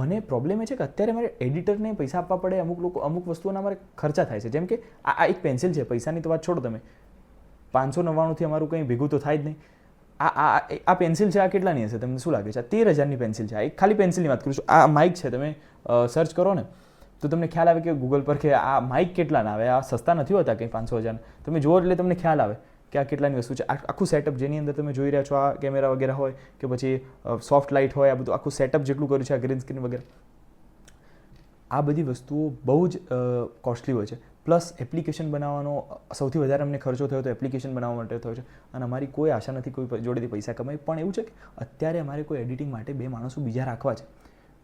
મને પ્રોબ્લેમ એ છે કે અત્યારે મારે એડિટરને પૈસા આપવા પડે, અમુક વસ્તુઓના મારે ખર્ચા થાય છે. જેમ કે આ એક પેન્સિલ છે, પૈસાની તો વાત છોડો તમે, 599થી અમારું કંઈ ભેગું તો થાય જ નહીં. આ પેન્સિલ છે, આ કેટલાની હશે તમને શું લાગે છે? 13,000ની પેન્સિલ છે. આ એક ખાલી પેન્સિલની વાત કરું છું. આ માઇક છે, તમે સર્ચ કરો ને તો તમને ખ્યાલ આવે કે ગૂગલ પર કે આ માઇક કેટલાના આવે. આ સસ્તા નથી હોતા કંઈ 500,000. તમે જુઓ એટલે તમને ખ્યાલ આવે કે આ કેટલાની વસ્તુ છે. આખું સેટઅપ જેની અંદર તમે જોઈ રહ્યા છો, આ કેમેરા વગેરે હોય કે પછી સોફ્ટ લાઇટ હોય, આ બધું આખું સેટઅપ જેટલું કર્યું છે, આ ગ્રીન સ્ક્રીન વગેરે, આ બધી વસ્તુઓ બહુ જ કોસ્ટલી હોય છે. પ્લસ એપ્લિકેશન બનાવવાનો સૌથી વધારે અમને ખર્ચો થયો તો એપ્લિકેશન બનાવવા માટે થયો છે. અને અમારી કોઈ આશા નથી કોઈ જોડેથી પૈસા કમાય. પણ એવું છે કે અત્યારે અમારે કોઈ એડિટિંગ માટે 2 માણસો બીજા રાખવા છે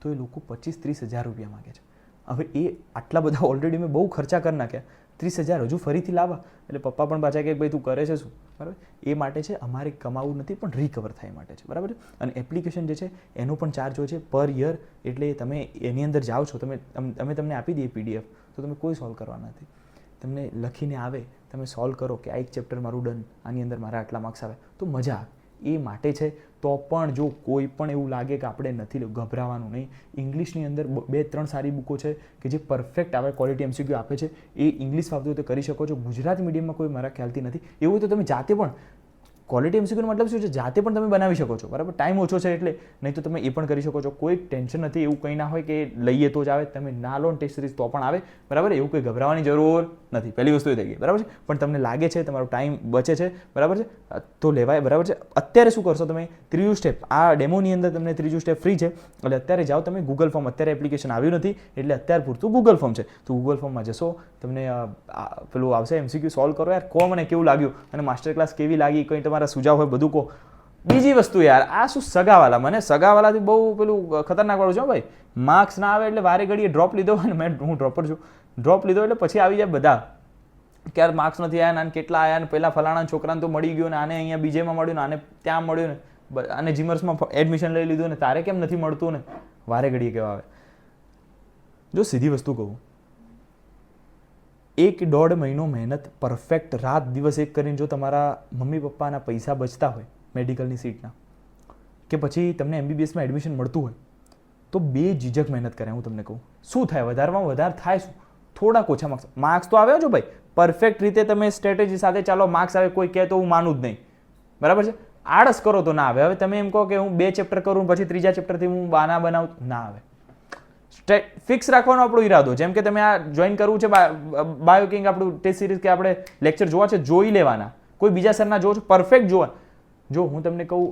તો એ લોકો 25-30 હજાર રૂપિયા માગે છે. હવે એ આટલા બધા ઓલરેડી મેં બહુ ખર્ચા કરી નાખ્યા, 30,000 હજુ ફરીથી લાવવા એટલે પપ્પા પણ પાછા કે ભાઈ તું કરે છે શું, બરાબર? એ માટે છે, અમારે કમાવું નથી પણ રિકવર થાય માટે છે, બરાબર? અને એપ્લિકેશન જે છે એનો પણ ચાર્જ હોય છે પર યર. એટલે તમે એની અંદર જાઓ છો, અમે તમને આપી દઈએ PDF તો તમે કોઈ સોલ્વ કરવા નથી. તમને લખીને આવે, તમે સોલ્વ કરો કે આ એક ચેપ્ટર મારું ડન, આની અંદર મારા આટલા માર્ક્સ આવે તો મજા આવે. એ માટે છે. તો પણ જો કોઈ પણ એવું લાગે કે આપણે નથી લેવું, ગભરાવાનું નહીં. ઇંગ્લિશની અંદર 2-3 સારી બુકો છે કે જે પરફેક્ટ આવે, ક્વોલિટી MCQ આપે છે. એ ઇંગ્લિશ ફાવતું હોય તો કરી શકો છો. ગુજરાતી મીડિયમમાં કોઈ મારા ખ્યાલથી નથી. એવું તો તમે જાતે પણ ક્વોલિટી એમસીક્યુનો મતલબ શું છે? જાતે પણ તમે બનાવી શકો છો, બરાબર? ટાઈમ ઓછો છે એટલે, નહીં તો તમે એ પણ કરી શકો છો. કોઈ ટેન્શન નથી, એવું કંઈ ના હોય કે લઈએ તો જ આવે, તમે ના લો ટેસ્ટ સિરીઝ તો પણ આવે, બરાબર? એવું કંઈ ગભરાવાની જરૂર નથી. પહેલી વસ્તુ એ થઈ ગઈ, બરાબર છે? પણ તમને લાગે છે તમારો ટાઈમ બચે છે, બરાબર છે, તો લેવાય, બરાબર છે? અત્યારે શું કરશો તમે? ત્રીજું સ્ટેપ, આ ડેમોની અંદર તમને ત્રીજું સ્ટેપ ફ્રી છે, એટલે અત્યારે જાઓ તમે ગૂગલ ફોર્મ. અત્યારે એપ્લિકેશન આવ્યું નથી એટલે અત્યાર પૂરતું ગૂગલ ફોર્મ છે, તો ગૂગલ ફોર્મમાં જશો, તમને પેલું આવશે એમસીક્યુ સોલ્વ કરો. યાર કહો મને કેવું લાગ્યું અને માસ્ટર ક્લાસ કેવી લાગી, કંઈ તમારા સુઝાવ હોય બધું કહો. બીજી વસ્તુ યાર, આ શું સગાવાલા, મને સગાવાલાથી બહુ પેલું ખતરનાક વાળું છે ભાઈ. માર્ક્સ ના આવે એટલે વારે ઘડીએ ડ્રોપ લીધો હોય ને, હું ડ્રોપર છું, ડ્રોપ લીધો એટલે પછી આવી જાય બધા કે યાર માર્ક્સ નથી આવ્યા ને કેટલા આવ્યા ને, પહેલાં ફલાણા છોકરાને તો મળી ગયો ને, આને અહીંયા બીજેમાં મળ્યું ને, આને ત્યાં મળ્યું ને, આને જીમર્સમાં એડમિશન લઈ લીધું ને, તારે કેમ નથી મળતું ને, વારે ઘડીએ કહેવા આવે. જો સીધી વસ્તુ કહું, 1-1.5 મહિનો મહેનત પરફેક્ટ રાત દિવસ એક કરીને જો તમારા મમ્મી પપ્પાના પૈસા બચતા હોય મેડિકલની સીટના, કે પછી તમને એમબીબીએસમાં એડમિશન મળતું હોય, તો બે ઝીઝક મહેનત કરે. હું તમને કહું, શું થાય? વધારેમાં વધારે થાય શું? થોડાક ઓછા માર્ક્સ તો આવ્યા છો ભાઈ, પરફેક્ટ રીતે તમે સ્ટ્રેટેજી સાથે ચાલો, માર્ક્સ આવે કોઈ કહે તો હું માનું જ નહીં, બરાબર છે? આળસ કરો તો ના આવે. હવે તમે એમ કહો કે હું 2 ચેપ્ટર કરું પછી 3જા ચેપ્ટરથી હું બાના બનાવું, ના આવે. ફિક્સ રાખવાનો આપણો ઈરાદો. જેમ કે તમે આ જોઈન કરવું છે બાયોકિંગ, આપણું ટેસ્ટ સિરીઝ કે આપણે લેક્ચર જોવા છે, જોઈ લેવાના. કોઈ બીજા સરના જોવો છો, પરફેક્ટ જોવા. જો હું તમને કહું,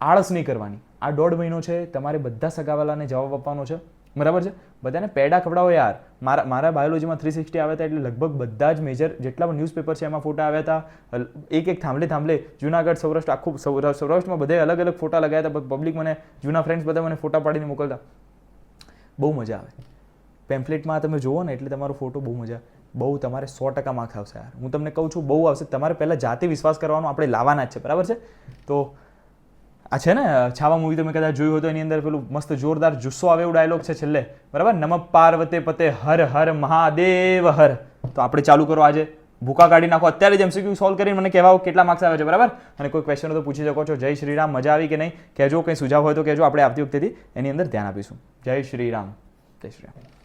આળસ નહીં કરવાની. આ 1.5 મહિનો છે, તમારે બધા સગાવાલાને જવાબ આપવાનો છે, બરાબર છે? બધાને પેડા ખવડાવો યાર. મારા બાયોલોજીમાં 360 આવ્યા હતા, એટલે લગભગ બધા જ મેજર જેટલા પણ ન્યૂઝપેપર છે એમાં ફોટા આવ્યા હતા. એક થાંભલે જુનાગઢ, સૌરાષ્ટ્ર, આખું સૌરાષ્ટ્રમાં બધે અલગ અલગ ફોટા લગાવ્યા હતા. પબ્લિક મને, જૂના ફ્રેન્ડ્સ બધા મને ફોટા પાડીને મોકલતા. બહુ મજા આવે. પેમ્ફલેટમાં તમે જુઓ ને એટલે તમારો ફોટો બહુ મજા, બહુ તમારે 100% માર્ક્સ આવશે યાર. હું તમને કહું છું, બહુ આવશે. તમારે પહેલાં જાતે વિશ્વાસ કરવાનો, આપણે લાવવાના જ છે, બરાબર છે? તો આ છે ને છાવા મૂવી તમે કદાચ જોયું હોય તો એની અંદર પેલું મસ્ત જોરદાર જુસ્સો આવે એવું ડાયલોગ છે છેલ્લે, બરાબર? નમઃ પાર્વતે પતે હર હર મહાદેવ હર. તો આપણે ચાલુ કરો આજે, ભૂકા કાઢી નાખો અત્યારે જ. એમસીક્યુ સોલ્વ કરીને મને કહેવાઓ કેટલા માર્ક્સ આવે છે, બરાબર? અને કોઈ ક્વેશ્ચન તો પૂછી શકો છો. જય શ્રી રામ. મજા આવી કે નહીં કહેજો, કંઈ સુઝાવ હોય તો કહેજો, આપણે આવતી વખતેથી એની અંદર ધ્યાન આપીશું. જય શ્રી રામ. જય શ્રી રામ.